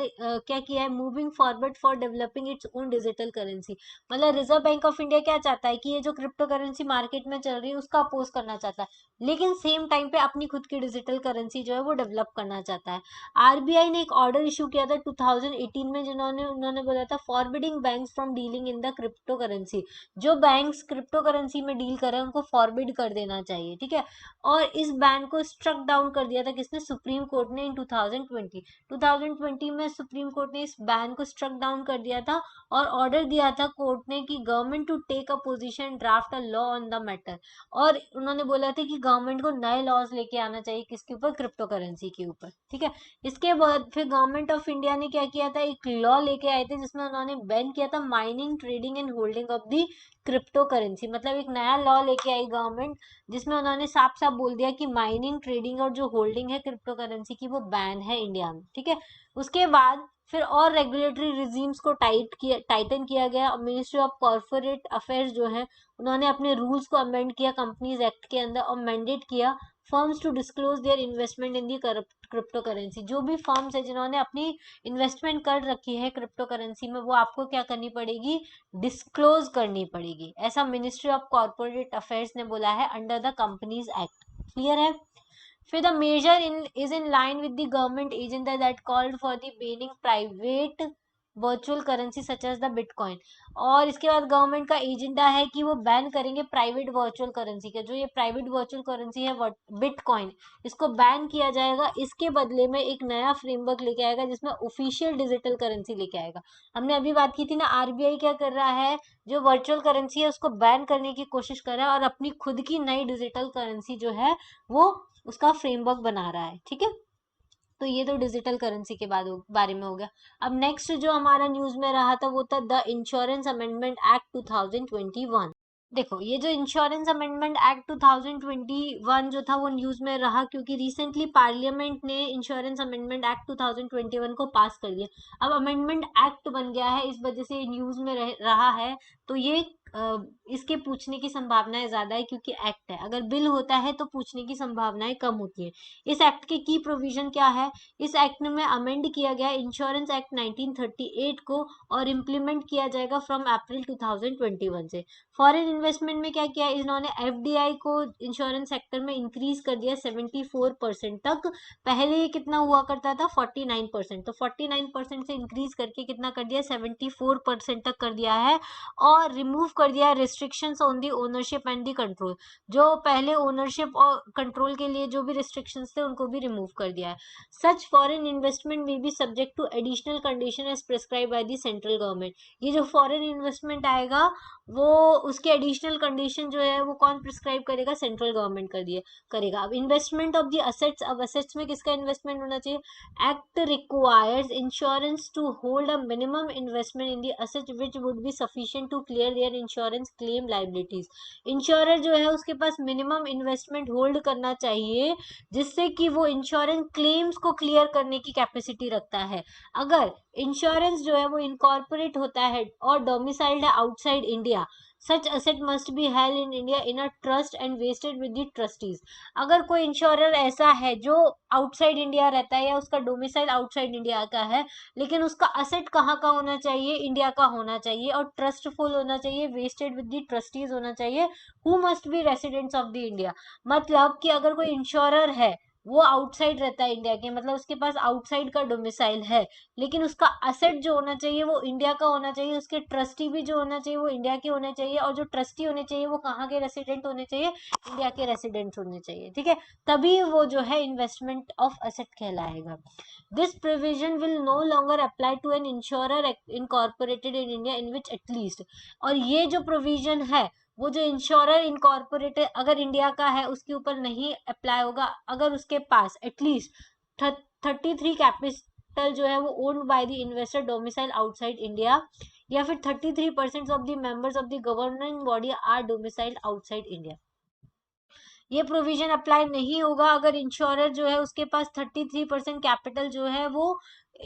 किया है, moving forward for developing its own digital currency. मतलब रिजर्व बैंक ऑफ इंडिया क्या चाहता है कि ये जो क्रिप्टो करेंसी मार्केट में चल रही है उसका अपोज करना चाहता है, लेकिन सेम टाइम पे अपनी खुद की डिजिटल करेंसी जो है वो डेवलप करना चाहता है। आरबीआई ने एक ऑर्डर इशू किया था 2018 में, जिन्होंने उन्होंने बोला था forbidding banks from dealing in the crypto currency. जो बैंक्स क्रिप्टो करेंसी में डील कर रहे हैं उनको फॉरबिड कर देना चाहिए, ठीक है। और इस बैन को स्ट्रक डाउन कर दिया था किसने, सुप्रीम कोर्ट ने इन 2020 में सुप्रीम कोर्ट ने इस बैन को स्ट्रक डाउन कर दिया था, और ऑर्डर दिया था कोर्ट ने कि government to take a position draft a law on the matter. और उन्होंने बोला था कि गवर्नमेंट को नए लॉज लेके आना चाहिए किसके ऊपर, क्रिप्टो करेंसी के ऊपर, ठीक है। इसके बाद फिर गवर्नमेंट ऑफ इंडिया ने क्या किया था, एक लॉ लेके आए थे जिसमें उन्होंने बैन किया था mining, trading and holding of the crypto currency. मतलब एक नया लॉ लेके आई गवर्नमेंट जिसमें उन्होंने साफ साफ बोल दिया कि माइनिंग, ट्रेडिंग और जो होल्डिंग है क्रिप्टो करेंसी की वो बैन है इंडिया में, ठीक है। उसके बाद फिर और रेगुलेटरी रिजीम्स को टाइटन किया गया, और मिनिस्ट्री ऑफ कॉर्पोरेट अफेयर्स जो है उन्होंने अपने रूल्स को अमेंड किया कंपनीज एक्ट के अंदर, और मैंडेट किया firms to disclose their investment in the crypto currency. जो भी फर्म्स है जिन्होंने अपनी इन्वेस्टमेंट कर रखी है क्रिप्टो करेंसी में वो आपको क्या करनी पड़ेगी, डिस्क्लोज करनी पड़ेगी, ऐसा मिनिस्ट्री ऑफ कॉर्पोरेट अफेयर्स ने बोला है under the companies act. Clear है? फिर the measure in is in line with the government agenda that called for the banning private virtual currency such as the bitcoin. और इसके बाद गवर्नमेंट का एजेंडा है कि वो बैन करेंगे प्राइवेट वर्चुअल करेंसी का, जो ये प्राइवेट वर्चुअल करेंसी है बिटकॉइन, इसको बैन किया जाएगा। इसके बदले में एक नया फ्रेमवर्क लेके आएगा जिसमें ऑफिशियल डिजिटल करेंसी लेके आएगा। हमने अभी बात की थी ना, आरबीआई क्या कर रहा है, जो वर्चुअल करेंसी है उसको बैन करने की कोशिश कर रहा है और अपनी खुद की नई डिजिटल करेंसी जो है वो उसका फ्रेमवर्क बना रहा है, ठीक है। तो ये तो डिजिटल करेंसी के बारे में हो गया। अब नेक्स्ट जो हमारा न्यूज में रहा था वो था द इंश्योरेंस अमेंडमेंट एक्ट 2021। देखो ये जो इंश्योरेंस अमेंडमेंट एक्ट 2021 जो था वो न्यूज में रहा क्योंकि रिसेंटली पार्लियामेंट ने इंश्योरेंस अमेंडमेंट एक्ट 2021 को पास कर दिया। अब अमेंडमेंट एक्ट बन गया है, इस वजह से न्यूज में रहा है। तो ये इसके पूछने की संभावनाएं ज्यादा है क्योंकि एक्ट है, अगर बिल होता है तो पूछने की संभावनाएं कम होती है। इस एक्ट के की प्रोविजन क्या है, इस एक्ट में अमेंड किया गया इंश्योरेंस एक्ट 1938 को, और इम्प्लीमेंट किया जाएगा फ्रॉम अप्रैल 2021 से। फॉरेन इन्वेस्टमेंट में क्या किया इन्होंने, एफडीआई को इंश्योरेंस सेक्टर में इंक्रीज कर दिया 74% तक। पहले ये कितना हुआ करता था 49%, तो 49% से इंक्रीज करके कितना कर दिया 74% तक कर दिया है। और रिमूव कर दिया है restrictions on the ownership and the control. जो पहले ओनरशिप और कंट्रोल के लिए जो भी रिस्ट्रिक्शंस थे उनको भी रिमूव कर दिया है। Such foreign investment will be subject to additional condition as prescribe by the central government. ये जो फॉरेन इन्वेस्टमेंट आएगा वो उसके एडिशनल कंडीशन जो है वो कौन प्रिस्क्राइब करेगा, सेंट्रल गवर्नमेंट कर दिए करेगा। अब इन्वेस्टमेंट ऑफ द असेट्स, अब असेट्स में किसका इन्वेस्टमेंट होना चाहिए? Act requires insurance to hold a minimum investment in the asset which would be sufficient to clear their insurance claim liabilities. Insurer जो है उसके पास मिनिमम इन्वेस्टमेंट होल्ड करना चाहिए जिससे कि वो इंश्योरेंस क्लेम्स को क्लियर करने की कैपेसिटी रखता है। अगर इंश्योरेंस जो है वो इनकॉर्पोरेट होता है और डोमिसाइल्ड है outside India, such asset must be held in India in a trust and wasted with the trustees. अगर कोई इंश्योरर ऐसा है जो आउटसाइड इंडिया रहता है या उसका डोमिसाइल आउटसाइड इंडिया का है, लेकिन उसका असेट कहाँ का होना चाहिए? इंडिया का होना चाहिए और ट्रस्टफुल होना चाहिए, वेस्टेड विद द ट्रस्टीज होना चाहिए, who must be residents of the India. मतलब कि अगर कोई इंश्योरर है वो आउटसाइड रहता है इंडिया के, मतलब उसके पास आउटसाइड का डोमिसाइल है, लेकिन उसका असेट जो होना चाहिए वो इंडिया का होना चाहिए, उसके ट्रस्टी भी जो होना चाहिए वो इंडिया के होने चाहिए, और जो ट्रस्टी होने चाहिए वो कहाँ के रेसिडेंट होने चाहिए? इंडिया के रेसिडेंट होने चाहिए। ठीक है, तभी वो जो है इन्वेस्टमेंट ऑफ असेट कहलाएगा। This provision will no longer apply to an insurer incorporated in India in which at least, और ये जो प्रोविजन है वो जो इंश्योरर इनकॉर्पोरेटेड अगर इंडिया का है उसके ऊपर नहीं अप्लाई होगा अगर उसके पास एटलीस्ट 33 कैपिटल जो है वो owned by the investor domicile outside India, या फिर 33% of the members of the governing body are domiciled outside India. ये प्रोविजन अप्लाई नहीं होगा अगर इंश्योरर जो है उसके पास 33% कैपिटल जो है वो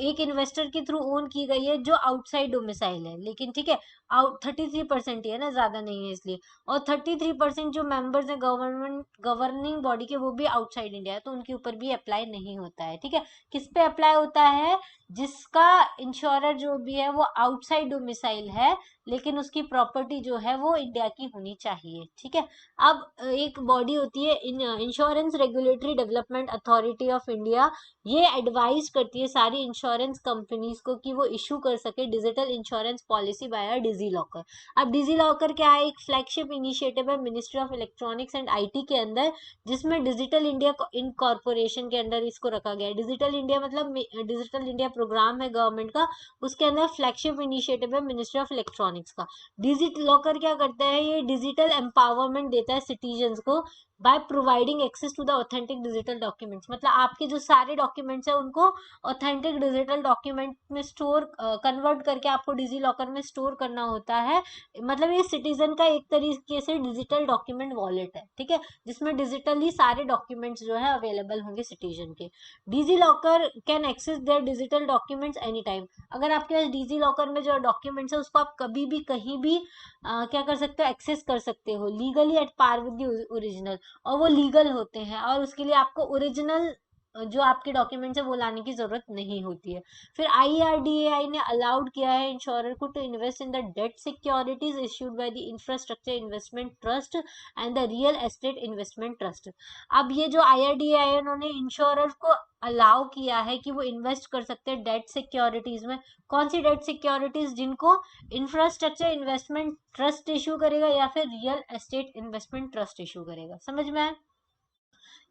एक इन्वेस्टर के थ्रू ओन की गई है जो आउटसाइड डोमिसाइल है, लेकिन ठीक है आउट 33% ही है ना, ज्यादा नहीं है इसलिए, और 33% जो मेंबर्स है गवर्नमेंट गवर्निंग बॉडी के वो भी आउटसाइड इंडिया है, तो उनके ऊपर भी अप्लाई नहीं होता है। ठीक है, किस पे अप्लाई होता है? जिसका इंश्योरर जो भी है वो आउटसाइड डोमिसाइल है लेकिन उसकी प्रॉपर्टी जो है वो इंडिया की होनी चाहिए। ठीक है, अब एक बॉडी होती है insurance regulatory development authority of India. ये एडवाइज करती है सारी इंश्योरेंस कंपनीज को कि वो इशू कर सके digital insurance policy by DigiLocker. अब डिजी लॉकर क्या है? एक फ्लैगशिप इनिशिएटिव है ministry of electronics and IT के अंदर, जिसमें डिजिटल इंडिया इनकॉर्पोरेशन के अंदर इसको रखा गया है। डिजिटल इंडिया मतलब डिजिटल इंडिया प्रोग्राम है गवर्नमेंट का, उसके अंदर फ्लैगशिप इनिशिएटिव है मिनिस्ट्री ऑफ इलेक्ट्रॉनिक्स का। डिजिट लॉकर क्या करता है? ये डिजिटल एम्पावरमेंट देता है सिटीजन्स को by providing access to the authentic digital documents. मतलब आपके जो सारे डॉक्यूमेंट्स है उनको ऑथेंटिक डिजिटल डॉक्यूमेंट में स्टोर कन्वर्ट करके आपको डिजी लॉकर में स्टोर करना होता है। मतलब ये सिटीजन का एक तरीके से डिजिटल डॉक्यूमेंट वॉलेट है। ठीक है, जिसमें डिजिटली सारे डॉक्यूमेंट्स जो है अवेलेबल होंगे सिटीजन के। DigiLocker can access their digital documents any time. अगर आपके पास डिजी लॉकर में जो डॉक्यूमेंट्स है उसको आप कभी भी कहीं भी क्या कर सकते हो? एक्सेस कर सकते हो legally at par with the original, और वो लीगल होते हैं और उसके लिए आपको ओरिजिनल जो आपके डॉक्यूमेंट्स है वो लाने की जरूरत नहीं होती है। फिर आईआरडीएआई ने अलाउड किया है इंश्योरर को to invest in the debt securities issued by the infrastructure investment trust and the real estate investment trust. अब ये जो आईआरडीएआई है उन्होंने इंश्योरर को अलाउ किया है कि वो इन्वेस्ट कर सकते हैं डेट सिक्योरिटीज में। कौन सी डेट सिक्योरिटीज? जिनको इंफ्रास्ट्रक्चर इन्वेस्टमेंट ट्रस्ट इशू करेगा या फिर real estate investment trust issue करेगा। समझ में आया?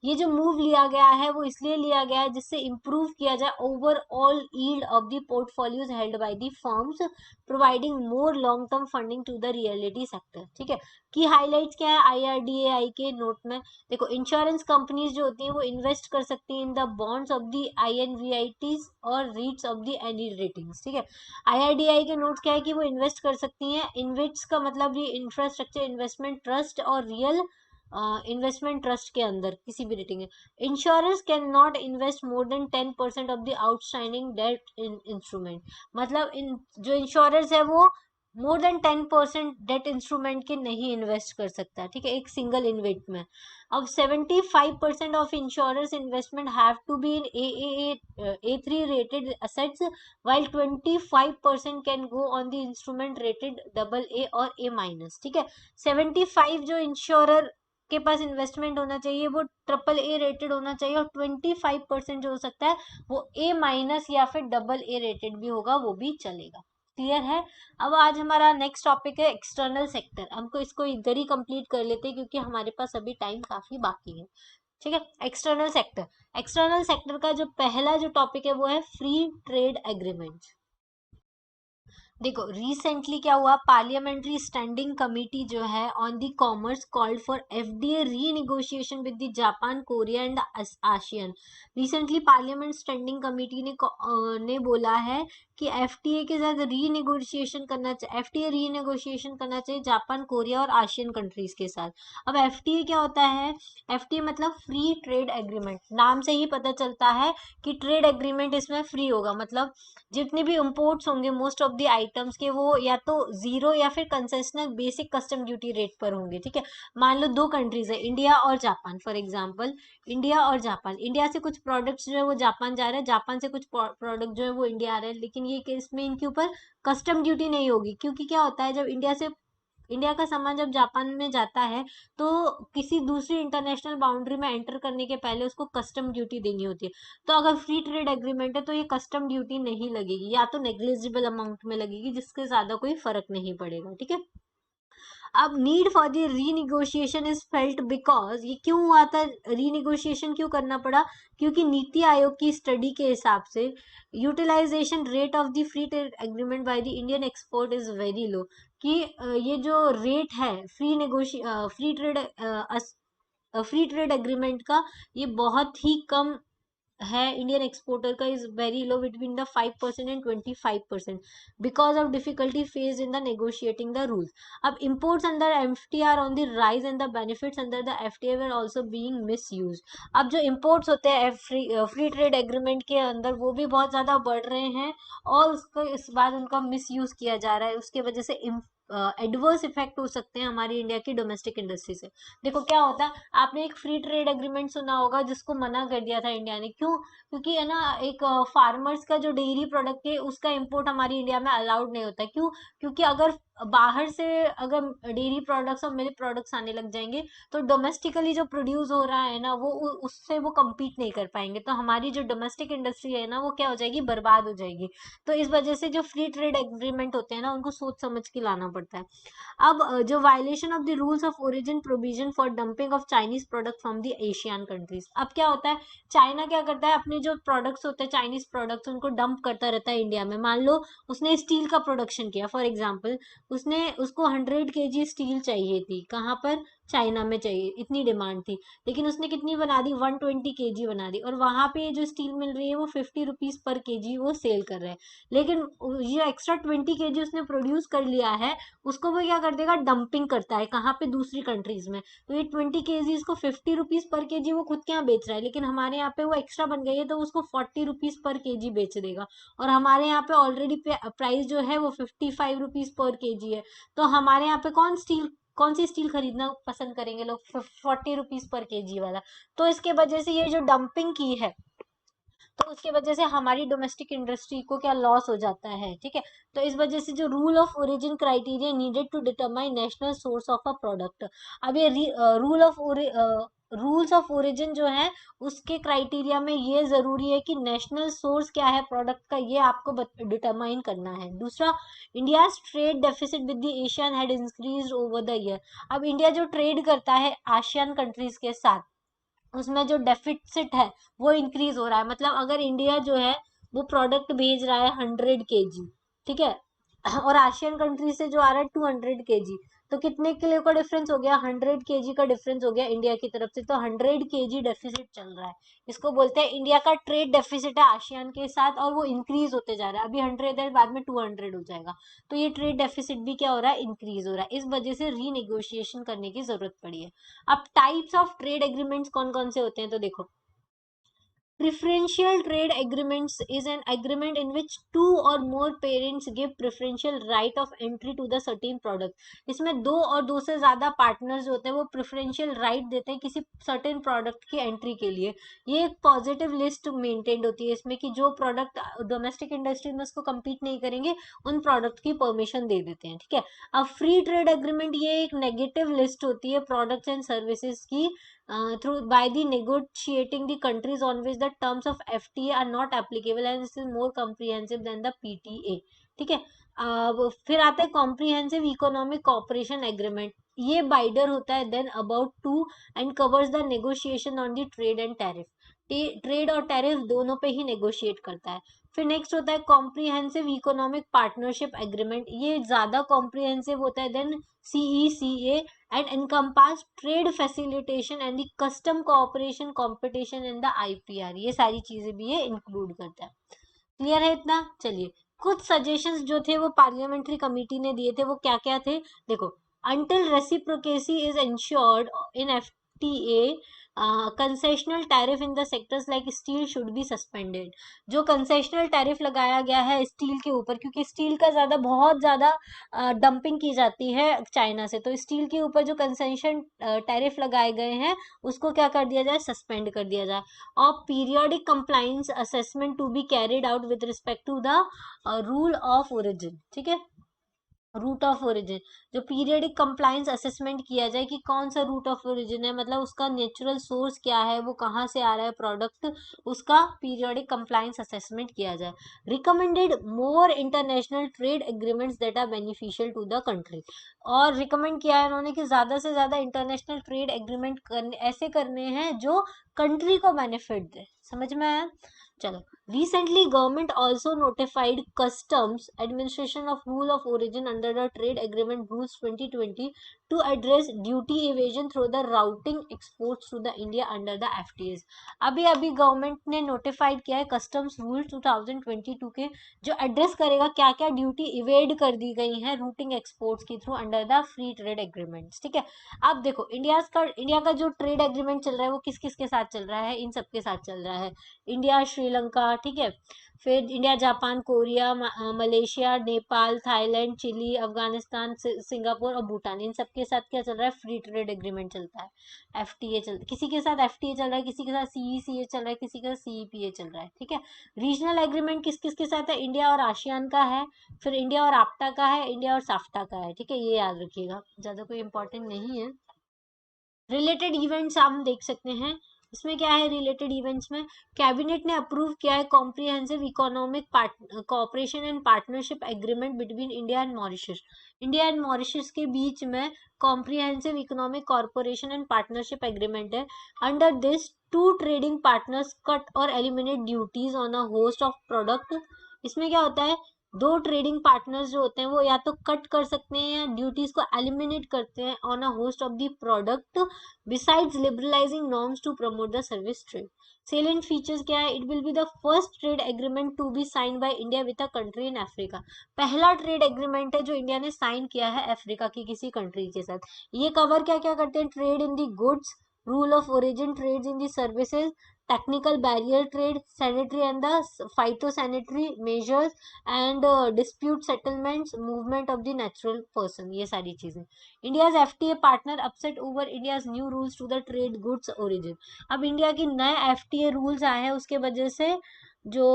ये जो मूव लिया गया है वो इसलिए लिया गया है जिससे इंप्रूव किया जाए overall yield of the portfolios held by the firms, providing more long term funding to the reality sector. ठीक है, की हाईलाइट्स क्या है आईआरडीएआई के नोट में? देखो, इंश्योरेंस कंपनीज जो होती हैं वो इन्वेस्ट कर सकती हैं in the bonds of the InvITs और REITs of the any ratings. ठीक है, आईआरडीआई के नोट्स क्या है कि वो इन्वेस्ट कर सकती हैं इनविट्स का मतलब ये इंफ्रास्ट्रक्चर इन्वेस्टमेंट ट्रस्ट और रियल इन्वेस्टमेंट ट्रस्ट के अंदर किसी भी रेटिंग है। Insurance can not invest more than 10% of the outstanding date in instrument. मतलब इन जो इंश्योरेंस है वो मोर देन 10% डेट इंस्ट्रूमेंट के नहीं इन्वेस्ट कर सकता। ठीक है, एक सिंगल इन्वेट में। अब 75% of insurance investment have to be in A3 rated assets, while 25% can go on the instrument rated AA और A-। ठीक है, 75 जो इंश्योरर के पास इन्वेस्टमेंट होना चाहिए वो AAA रेटेड होना चाहिए, और 25% जो हो सकता है वो A- या फिर AA रेटेड भी होगा, वो भी चलेगा। क्लियर है। अब आज हमारा नेक्स्ट टॉपिक है एक्सटर्नल सेक्टर। हमको इसको इधर ही कंप्लीट कर लेते हैं क्योंकि हमारे पास अभी टाइम काफी बाकी है। ठीक है, एक्सटर्नल सेक्टर। एक्सटर्नल सेक्टर का जो पहला जो टॉपिक है वो है फ्री ट्रेड एग्रीमेंट। देखो रिसेंटली क्या हुआ, पार्लियामेंट्री स्टैंडिंग कमिटी जो है on the commerce called for FDA renegotiation with the Japan, Korea and ASEAN. Recently parliament standing committee ने बोला है कि एफटीए के साथ रीनिगोशिएशन करना चाहिए, एफटीए रीनिगोशिएशन करना चाहिए जापान, कोरिया और आसियन कंट्रीज के साथ। अब एफटीए क्या होता है? एफटीए मतलब फ्री ट्रेड एग्रीमेंट। नाम से ही पता चलता है कि ट्रेड एग्रीमेंट इसमें फ्री होगा, मतलब जितने भी इम्पोर्ट्स होंगे मोस्ट ऑफ द आइटम्स के, वो या तो जीरो या फिर concessional basic custom duty rate पर होंगे। ठीक है, मान लो दो कंट्रीज है, इंडिया और जापान। फॉर एग्जांपल इंडिया और जापान, इंडिया से कुछ प्रोडक्ट्स जो है वो जापान जा रहे हैं, जापान से कुछ प्रोडक्ट जो है वो इंडिया आ रहे हैं, लेकिन ये केस में इनके ऊपर कस्टम ड्यूटी नहीं होगी। क्योंकि क्या होता है, जब इंडिया का सामान जब जापान में जाता है तो किसी दूसरी इंटरनेशनल बाउंड्री में एंटर करने के पहले उसको कस्टम ड्यूटी देनी होती है। तो अगर फ्री ट्रेड एग्रीमेंट है तो ये कस्टम ड्यूटी नहीं लगेगी, या तो नेग्लिजिबल अमाउंट में लगेगी जिसके ज्यादा कोई फर्क नहीं पड़ेगा। ठीक है, अब need for the renegotiation is felt because, ये क्यों हुआ था, रीनिगोशिएशन क्यों करना पड़ा? क्योंकि नीति आयोग की स्टडी के हिसाब से utilisation rate of the free trade agreement by the Indian export is very low. कि ये जो रेट है फ्री ट्रेड एग्रीमेंट का, ये बहुत ही कम है इंडियन एक्सपोर्टर का, is very low between the 5% and 25% because of difficulty face in the negotiating the rules. अब imports under FTR on the rise and the benefits under the FTA were also being misuse. अब जो इम्पोर्ट्स होते हैं फ्री ट्रेड एग्रीमेंट के अंदर, वो भी बहुत ज्यादा बढ़ रहे हैं और उसको इस बार उनका मिसयूज किया जा रहा है। उसके वजह से एडवर्स इफेक्ट हो सकते हैं हमारी इंडिया की डोमेस्टिक इंडस्ट्री से। देखो क्या होता है, आपने एक फ्री ट्रेड एग्रीमेंट सुना होगा जिसको मना कर दिया था इंडिया ने। क्यों? क्योंकि है ना, एक फार्मर्स का जो डेयरी प्रोडक्ट है उसका इंपोर्ट हमारी इंडिया में अलाउड नहीं होता। क्यों? क्योंकि अगर बाहर से अगर डेयरी प्रोडक्ट्स और मिल्क प्रोडक्ट्स आने लग जाएंगे तो डोमेस्टिकली जो प्रोड्यूस हो रहा है ना वो उससे वो compete नहीं कर पाएंगे, तो हमारी जो डोमेस्टिक इंडस्ट्री है ना वो क्या हो जाएगी, बर्बाद हो जाएगी। तो इस वजह से जो फ्री ट्रेड एग्रीमेंट होते हैं ना उनको सोच समझ के लाना पड़ता है। अब जो violation of the rules of origin provision for dumping of Chinese product from the Asian countries. अब क्या होता है, चाइना क्या करता है, अपने जो प्रोडक्ट्स होते हैं चाइनीज प्रोडक्ट्स उनको डंप करता रहता है इंडिया में। मान लो उसने स्टील का प्रोडक्शन किया, फॉर एग्जाम्पल उसने उसको 100 kg स्टील चाहिए थी, कहाँ पर, चाइना में चाहिए, इतनी डिमांड थी, लेकिन उसने कितनी बना दी, 120 kg बना दी, और वहां पे जो स्टील मिल रही है वो 50 रुपीज पर केजी वो सेल कर रहे हैं। लेकिन ये एक्स्ट्रा 20 kg उसने प्रोड्यूस कर लिया है, उसको वो क्या कर देगा, डंपिंग करता है, कहाँ पे, दूसरी कंट्रीज में। तो ये 20 kg को 50 रुपीज पर केजी वो खुद के यहाँ बेच रहा है, लेकिन हमारे यहाँ पे वो एक्स्ट्रा बन गई है तो उसको 40 रुपीज पर केजी बेच देगा। और हमारे यहाँ पे ऑलरेडी प्राइस जो है वो 55 रुपीज पर केजी है। तो हमारे यहाँ पे कौन सी स्टील खरीदना पसंद करेंगे लोग, 40 रुपीज पर केजी वाला। तो इसके वजह से ये जो डंपिंग की है तो उसके वजह से हमारी डोमेस्टिक इंडस्ट्री को क्या लॉस हो जाता है। ठीक है, तो इस वजह से जो rule of origin criteria needed to determine national source of a product, अब ये रूल्स ऑफ ओरिजिन जो है उसके क्राइटेरिया में ये जरूरी है कि नेशनल सोर्स क्या है प्रोडक्ट का, ये आपको डिटरमाइन करना है। दूसरा, India trade deficit with the Asian had increased over the year. अब इंडिया जो ट्रेड करता है आसियान कंट्रीज के साथ, उसमें जो डेफिसिट है वो इंक्रीज हो रहा है। मतलब अगर इंडिया जो है वो प्रोडक्ट भेज रहा है 100 kg, ठीक है, और आसियन कंट्री से जो आ रहा है 200 kg, तो कितने किलो का डिफरेंस हो गया, 100 kg का डिफरेंस हो गया इंडिया की तरफ से। तो 100 kg डेफिसिट चल रहा है, इसको बोलते हैं इंडिया का ट्रेड डेफिसिट है आसियान के साथ, और वो इंक्रीज होते जा रहा है। अभी 100 है, बाद में 200 हो जाएगा। तो ये ट्रेड डेफिसिट भी क्या हो रहा है, इंक्रीज हो रहा है। इस वजह से रीनेगोशिएशन करने की जरूरत पड़ी है। अब टाइप्स ऑफ ट्रेड एग्रीमेंट्स कौन कौन से होते हैं, तो देखो, Preferential trade agreements is an agreement in which two or more parents give preferential right of entry to the certain product। इसमें दो और दो से ज्यादा पार्टनर्स होते हैं वो प्रेफरेंशियल राइट देते हैं किसी सर्टेन प्रोडक्ट की एंट्री के लिए। ये एक पॉजिटिव लिस्ट मेंटेन्ड होती है इसमें कि जो प्रोडक्ट डोमेस्टिक इंडस्ट्री में उसको compete नहीं करेंगे उन प्रोडक्ट की परमिशन दे देते हैं। ठीक है, अब फ्री ट्रेड एग्रीमेंट ये एक नेगेटिव लिस्ट होती है प्रोडक्ट्स एंड सर्विसेज की, through by the negotiating the countries on which the terms of FTA are not applicable, and this is more comprehensive than the PTA। ठीक है। अब फिर आता है कॉम्प्रिहेंसिव इकोनॉमिक कॉपरेशन एग्रीमेंट, ये बाइडर होता है than about to end covers the negotiation on the trade and tariff, trade और टैरिफ दोनों पे ही नेगोशिएट करता है। फिर नेक्स्ट होता है कॉम्प्रिहेंसिव इकोनॉमिक पार्टनरशिप एग्रीमेंट, ये ज्यादा कॉम्प्रिहेंसिव होता है than CECA and encompass trade facilitation and the custom cooperation competition in the IPR, ये सारी चीजें भी ये इंक्लूड करता है। क्लियर है इतना? चलिए, कुछ सजेशंस जो थे वो पार्लियामेंट्री कमेटी ने दिए थे, वो क्या क्या थे देखो। Until reciprocacy is ensured in FTA, concessional tariff in the sectors like steel should be suspended. जो कंसेशनल टैरिफ लगाया गया है स्टील के ऊपर, क्योंकि स्टील का बहुत ज्यादा डंपिंग की जाती है चाइना से, तो स्टील के ऊपर जो कंसेशन टैरिफ लगाए गए हैं उसको क्या कर दिया जाए, सस्पेंड कर दिया जाए। और periodic compliance assessment to be carried out with respect to the rule of origin, ठीक है, रूट ऑफ ओरिजिन। जो पीरियडिक कंप्लाइंस असेसमेंट किया जाए कि कौन सा रूट ऑफ ओरिजिन है, मतलब उसका नेचुरल सोर्स क्या है, वो कहाँ से आ रहा है प्रोडक्ट, उसका पीरियडिक कंप्लाइंस असेसमेंट किया जाए। Recommended more international trade agreements that are beneficial to the country, और रिकमेंड किया है उन्होंने कि ज्यादा से ज्यादा इंटरनेशनल ट्रेड एग्रीमेंट करने, ऐसे करने हैं जो कंट्री को बेनिफिट दे। समझ में आया? चलो, recently government also notified customs administration of rule of origin under the trade agreement rules 2020 to address duty evasion through the routing exports to the India under the FTAs। अभी अभी गवर्नमेंट ने नोटिफाइड किया है कस्टम्स रूल 2022 के, जो एड्रेस करेगा क्या क्या ड्यूटी इवेड कर दी गई है रूटिंग एक्सपोर्ट्स के through under the free trade agreements, ठीक है। अब देखो इंडिया का जो ट्रेड एग्रीमेंट चल रहा है वो किस किस के साथ चल रहा है, इन सब के साथ चल रहा है। इंडिया श्रीलंका, ठीक है, फिर India Japan Korea Malaysia Nepal Thailand Chile Afghanistan Singapore और भूटान, इन सब के साथ क्या चल रहा है, फ्री ट्रेड एग्रीमेंट चलता है। FTA चल, किसी के साथ FTA चल रहा है, किसी के साथ CECA चल रहा है, किसी के साथ CEPA चल रहा है, ठीक है। रीजनल एग्रीमेंट किस किस के साथ है, इंडिया और आसियान का है, फिर इंडिया और APTA का है, इंडिया और साफ्टा का है, ठीक है, ये याद रखिएगा, ज्यादा कोई इंपॉर्टेंट नहीं है। रिलेटेड इवेंट्स हम देख सकते हैं, इसमें क्या है रिलेटेड इवेंट्स में, कैबिनेट ने अप्रूव किया है comprehensive economic cooperation and partnership agreement between India and Mauritius. India and Mauritius के बीच में comprehensive economic corporation and partnership agreement है। Under this two trading partners cut और eliminate duties on a host of product. इसमें क्या होता है, दो ट्रेडिंग पार्टनर्स जो होते हैं वो या तो कट कर सकते हैं या ड्यूटीज को एलिमिनेट करते हैं on a host of the product besides liberalising norms to promote the service trade. Salient features क्या है, it will be the first trade agreement to be sign by India with a country in Africa. पहला ट्रेड एग्रीमेंट है जो इंडिया ने साइन किया है अफ्रीका की किसी कंट्री के साथ। ये कवर क्या क्या करते हैं, trade in the goods, rule of origin, trade in the services, technical barrier trade, sanitary and the phytosanitary measures and dispute settlements, movement of the natural person, ये सारी चीजें। India's FTA partner upset over India's new rules to the trade goods origin। अब इंडिया की नए FTA रूल्स आए हैं, उसके वजह से जो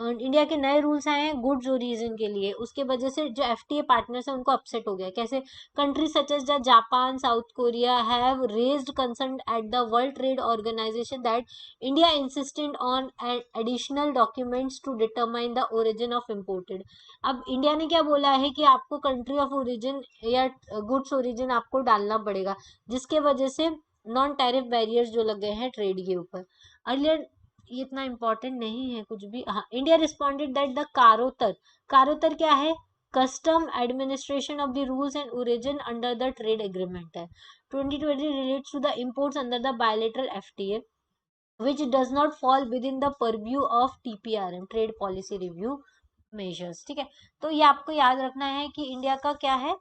इंडिया के नए रूल्स आए हैं गुड्स ओरिजिन के लिए, उसके वजह से जो FTA पार्टनर्स है उनको अपसेट हो गया। कैसे, country such as the Japan South Korea have raised concern at the World Trade Organization that India insisted on additional documents to determine the origin of imported. अब इंडिया ने क्या बोला है कि आपको कंट्री ऑफ ओरिजिन या गुड्स ओरिजिन आपको डालना पड़ेगा, जिसके वजह से नॉन टैरिफ बैरियर्स जो लग गए हैं ट्रेड के ऊपर। अर्लियर ये इतना इंपॉर्टेंट नहीं है कुछ भी। हाँ, India responded that the CAROTAR, CAROTAR क्या है, custom administration of the rules and origin under the trade agreement है। 2020 relates to the imports under the bilateral FTA which does not fall within the purview of TPRM trade policy review measures, ठीक है। तो ये आपको याद रखना है कि इंडिया का क्या है,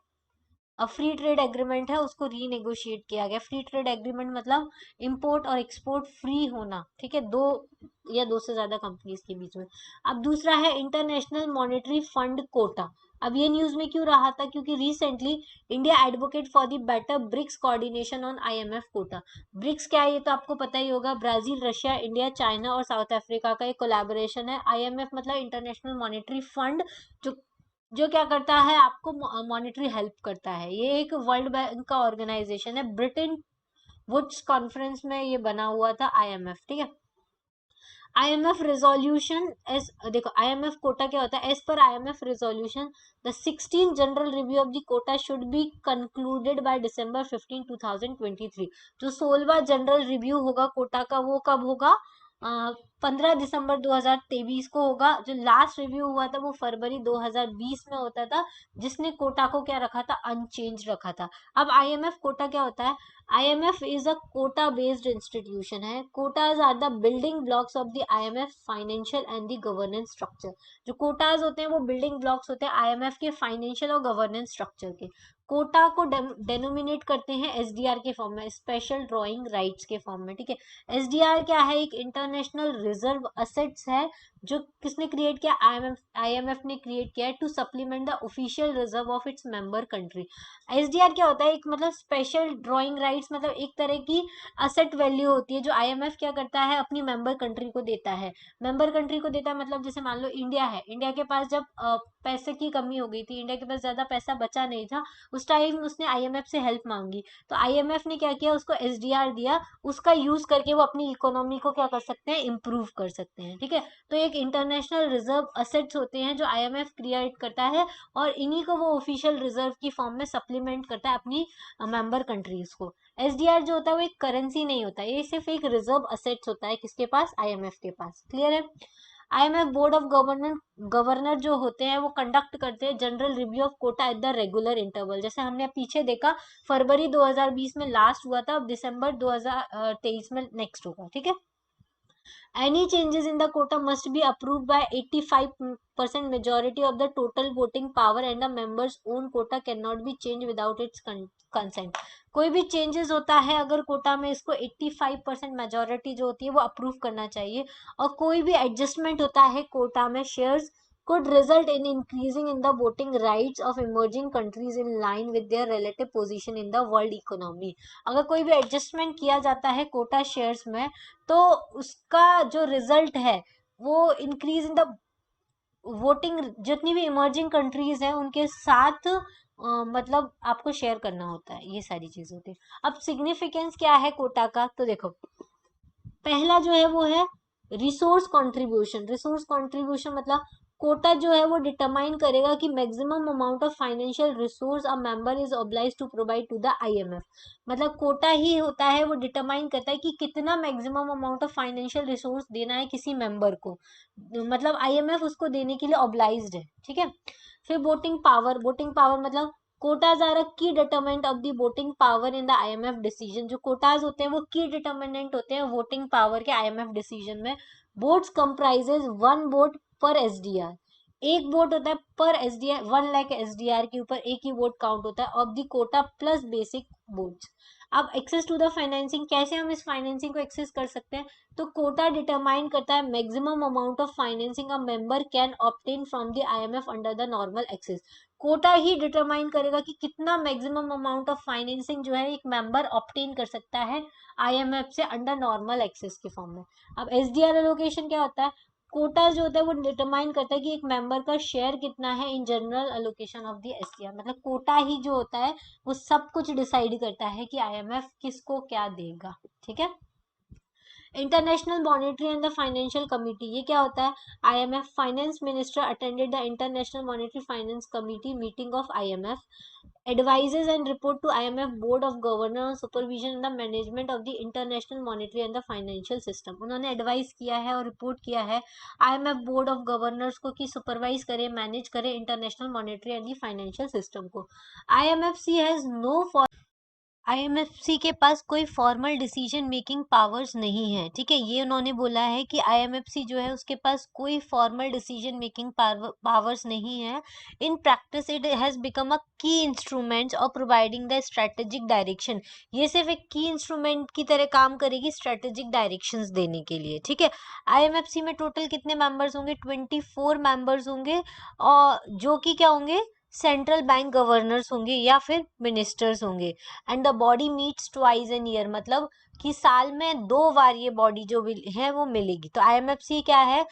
फ्री ट्रेड एग्रीमेंट है, उसको रीनेगोशिएट किया गया। फ्री ट्रेड एग्रीमेंट मतलब इंपोर्ट और एक्सपोर्ट फ्री होना, ठीक है, दो या दो से ज्यादा कंपनीज के बीच में। अब दूसरा है इंटरनेशनल मॉनेटरी फंड कोटा। अब ये न्यूज में क्यों रहा था, क्योंकि recently India advocate for the better BRICS coordination on IMF quota. BRICS क्या है ये तो आपको पता ही होगा, ब्राजील रशिया इंडिया चाइना और साउथ अफ्रीका का एक कोलैबोरेशन है। IMF मतलब इंटरनेशनल मॉनेटरी फंड, जो जो क्या करता है, आपको मॉनेटरी हेल्प करता है। ये एक वर्ल्ड बैंक का ऑर्गेनाइजेशन है, ब्रिटेन वुड्स कॉन्फ्रेंस में ये बना हुआ था IMF, ठीक है। IMF resolution एस देखो IMF कोटा क्या होता है, as per IMF resolution the 16 general review of the quota should be concluded by December 15 2023। जो 16वां जनरल रिव्यू होगा कोटा का वो कब होगा, 15 दिसंबर 2023 को होगा। जो लास्ट रिव्यू हुआ था वो फरवरी 2020 में होता था, जिसने कोटा को क्या रखा था, अनचेंज रखा था। अब IMF कोटा क्या होता है, IMF is a quota based institution है। quotas are the building blocks of the IMF financial and the governance structure। जो quotas होते हैं वो building blocks होते हैं IMF के financial और governance structure के। कोटा को डेनोमिनेट करते हैं SDR के फॉर्म में, स्पेशल ड्रॉइंग राइट्स के फॉर्म में, ठीक है। SDR क्या है, एक इंटरनेशनल रिजर्व असेट्स है जो किसने क्रिएट किया, IMF ने क्रिएट किया है to supplement the official reserve of its member country. SDR क्या होता है, एक मतलब स्पेशल ड्रॉइंग राइट्स, मतलब एक तरह की असेट वैल्यू होती है जो IMF क्या करता है, अपनी मेंबर कंट्री को देता है। मेंबर कंट्री को देता है मतलब जैसे मान लो इंडिया है, इंडिया के पास जब पैसे की कमी हो गई थी, इंडिया के पास ज्यादा पैसा बचा नहीं था, उस टाइम उसने IMF से हेल्प मांगी, तो IMF ने क्या किया, उसको SDR दिया। उसका यूज करके वो अपनी इकोनॉमी को क्या कर सकते हैं, इम्प्रूव कर सकते हैं, ठीक है। तो एक इंटरनेशनल रिजर्व असेट्स होते हैं जो IMF क्रिएट करता है, और इन्हीं को वो ऑफिशियल रिजर्व की फॉर्म में सप्लीमेंट करता है अपनी मेंबर कंट्रीज को। SDR जो होता है वो एक करेंसी नहीं होता, ये सिर्फ एक रिजर्व असेट्स होता है, किसके पास, IMF के पास। क्लियर है। IMF बोर्ड ऑफ गवर्नर जो होते हैं वो कंडक्ट करते हैं general review of quota at the regular interval. जैसे हमने पीछे देखा, फरवरी 2020 में लास्ट हुआ था, अब दिसंबर 2023 में नेक्स्ट होगा, ठीक है। Any changes in the quota must be approved by 85% majority of the total voting power, and a member's own quota cannot be changed without its consent। कोई भी चेंजेस होता है अगर कोटा में, इसको 85% मेजोरिटी जो होती है वो अप्रूव करना चाहिए। और कोई भी एडजस्टमेंट होता है कोटा में shares could result in increasing in the voting rights of emerging countries in line with their relative position in the world economy। अगर कोई भी एडजस्टमेंट किया जाता है कोटा शेयर्स में, तो उसका जो रिजल्ट है वो इंक्रीज इन द वोटिंग, जितनी भी इमर्जिंग कंट्रीज हैं उनके साथ मतलब आपको शेयर करना होता है, ये सारी चीज होती है। अब सिग्निफिकेंस क्या है कोटा का, तो देखो पहला जो है वो है रिसोर्स कंट्रीब्यूशन। रिसोर्स कंट्रीब्यूशन मतलब कोटा जो है वो डिटरमाइन करेगा कि maximum amount of financial resource a member is obliged to provide to the IMF। मतलब कोटा ही होता है वो डिटरमाइन करता है कि कितना maximum amount of financial resource देना है किसी मेंबर को, मतलब IMF उसको देने के लिए ऑब्लाइज्ड है, ठीक है। फिर वोटिंग पावर, वोटिंग पावर मतलब कोटाज आर अ की determinant of the voting power in the IMF decision. जो कोटाज होते हैं वो की डिटरमिनेंट होते हैं वोटिंग पावर के IMF डिसीजन में। वोट्स कंप्राइजेज 1 वोट पर SDR। एक वोट होता है पर SDR, 1 लाख SDR के ऊपर एक ही वोट काउंट होता है of the quota plus basic votes. अब एक्सेस टू द फाइनेंसिंग, कैसे हम इस फाइनेंसिंग को एक्सेस कर सकते हैं, तो कोटा डिटरमाइन करता है maximum amount of financing a member can obtain from the IMF under the normal access. Quota ही डिटरमाइन करेगा कि कितना मैक्सिमम अमाउंट ऑफ फाइनेंसिंग जो है एक मेंबर ऑब्टेन कर सकता है IMF से अंडर नॉर्मल एक्सेस के फॉर्म में। अब SDR एलोकेशन क्या होता है, कोटा जो होता है वो डिटरमाइन करता है कि एक मेंबर का शेयर कितना है in general allocation of the SDR। मतलब कोटा ही जो होता है वो सब कुछ डिसाइड करता है कि IMF किसको क्या देगा, ठीक है। International monetary and the financial committee, ये क्या होता है, IMF finance minister attended the international monetary finance committee meeting of IMF, advises and report to IMF board of governor on supervision and the management of the international monetary and the financial system। उन्होंने एडवाइस किया है और रिपोर्ट किया है IMF बोर्ड ऑफ गवर्नर्स को कि सुपरवाइज करे, मैनेज करे international monetary and the financial system को। IMFC हैज नो, IMFC के पास कोई फॉर्मल डिसीजन मेकिंग पावर्स नहीं है, ठीक है। ये उन्होंने बोला है कि IMFC जो है उसके पास कोई फॉर्मल डिसीजन मेकिंग पावर्स नहीं है। In practice it has become a key instrument of providing the strategic direction. ये सिर्फ एक की इंस्ट्रूमेंट की तरह काम करेगी स्ट्रेटेजिक डायरेक्शंस देने के लिए, ठीक है। IMFC में टोटल कितने मेंबर्स होंगे, 24 मेंबर्स होंगे, और जो कि क्या होंगे, सेंट्रल बैंक गवर्नर्स होंगे या फिर मिनिस्टर्स होंगे। And the body meets twice an year, मतलब कि साल में 2 बार ये बॉडी जो है वो मिलेगी। तो IMFC क्या है,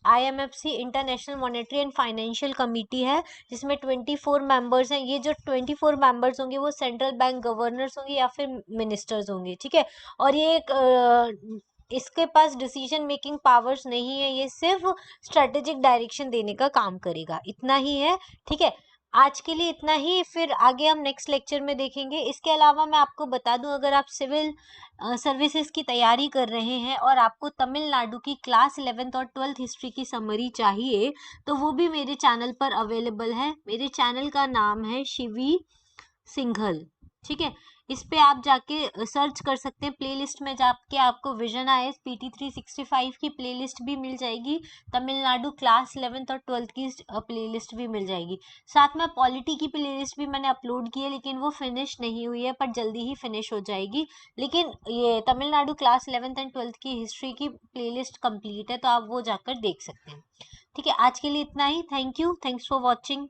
IMFC international monetary and financial committee है जिसमें 24 मेंबर्स हैं। ये जो 24 मेंबर्स होंगे वो सेंट्रल बैंक गवर्नर्स होंगे या फिर मिनिस्टर्स होंगे, ठीक है। और ये एक इसके पास डिसीजन मेकिंग पावर्स नहीं है, ये सिर्फ स्ट्रेटेजिक डायरेक्शन देने का काम करेगा। इतना ही है, ठीक है। आज के लिए इतना ही, फिर आगे हम नेक्स्ट लेक्चर में देखेंगे। इसके अलावा मैं आपको बता दूं, अगर आप सिविल सर्विसेज की तैयारी कर रहे हैं और आपको तमिलनाडु की क्लास 11th और 12th हिस्ट्री की समरी चाहिए, तो वो भी मेरे चैनल पर अवेलेबल है। मेरे चैनल का नाम है शिवी सिंघल, ठीक है। इस पे आप जाके सर्च कर सकते हैं, प्लेलिस्ट में जाके आपको विजन आईएएस पीटी 365 की प्लेलिस्ट भी मिल जाएगी, तमिलनाडु क्लास 11th और 12th की प्लेलिस्ट भी मिल जाएगी। साथ में पॉलिटी की प्लेलिस्ट भी मैंने अपलोड की है, लेकिन वो फिनिश नहीं हुई है, पर जल्दी ही फिनिश हो जाएगी। लेकिन ये Tamil Nadu class 11th and 12th की हिस्ट्री की प्लेलिस्ट कंप्लीट है, तो आप वो जाकर देख सकते हैं। ठीक है, आज के लिए इतना ही। Thank you, thanks for watching.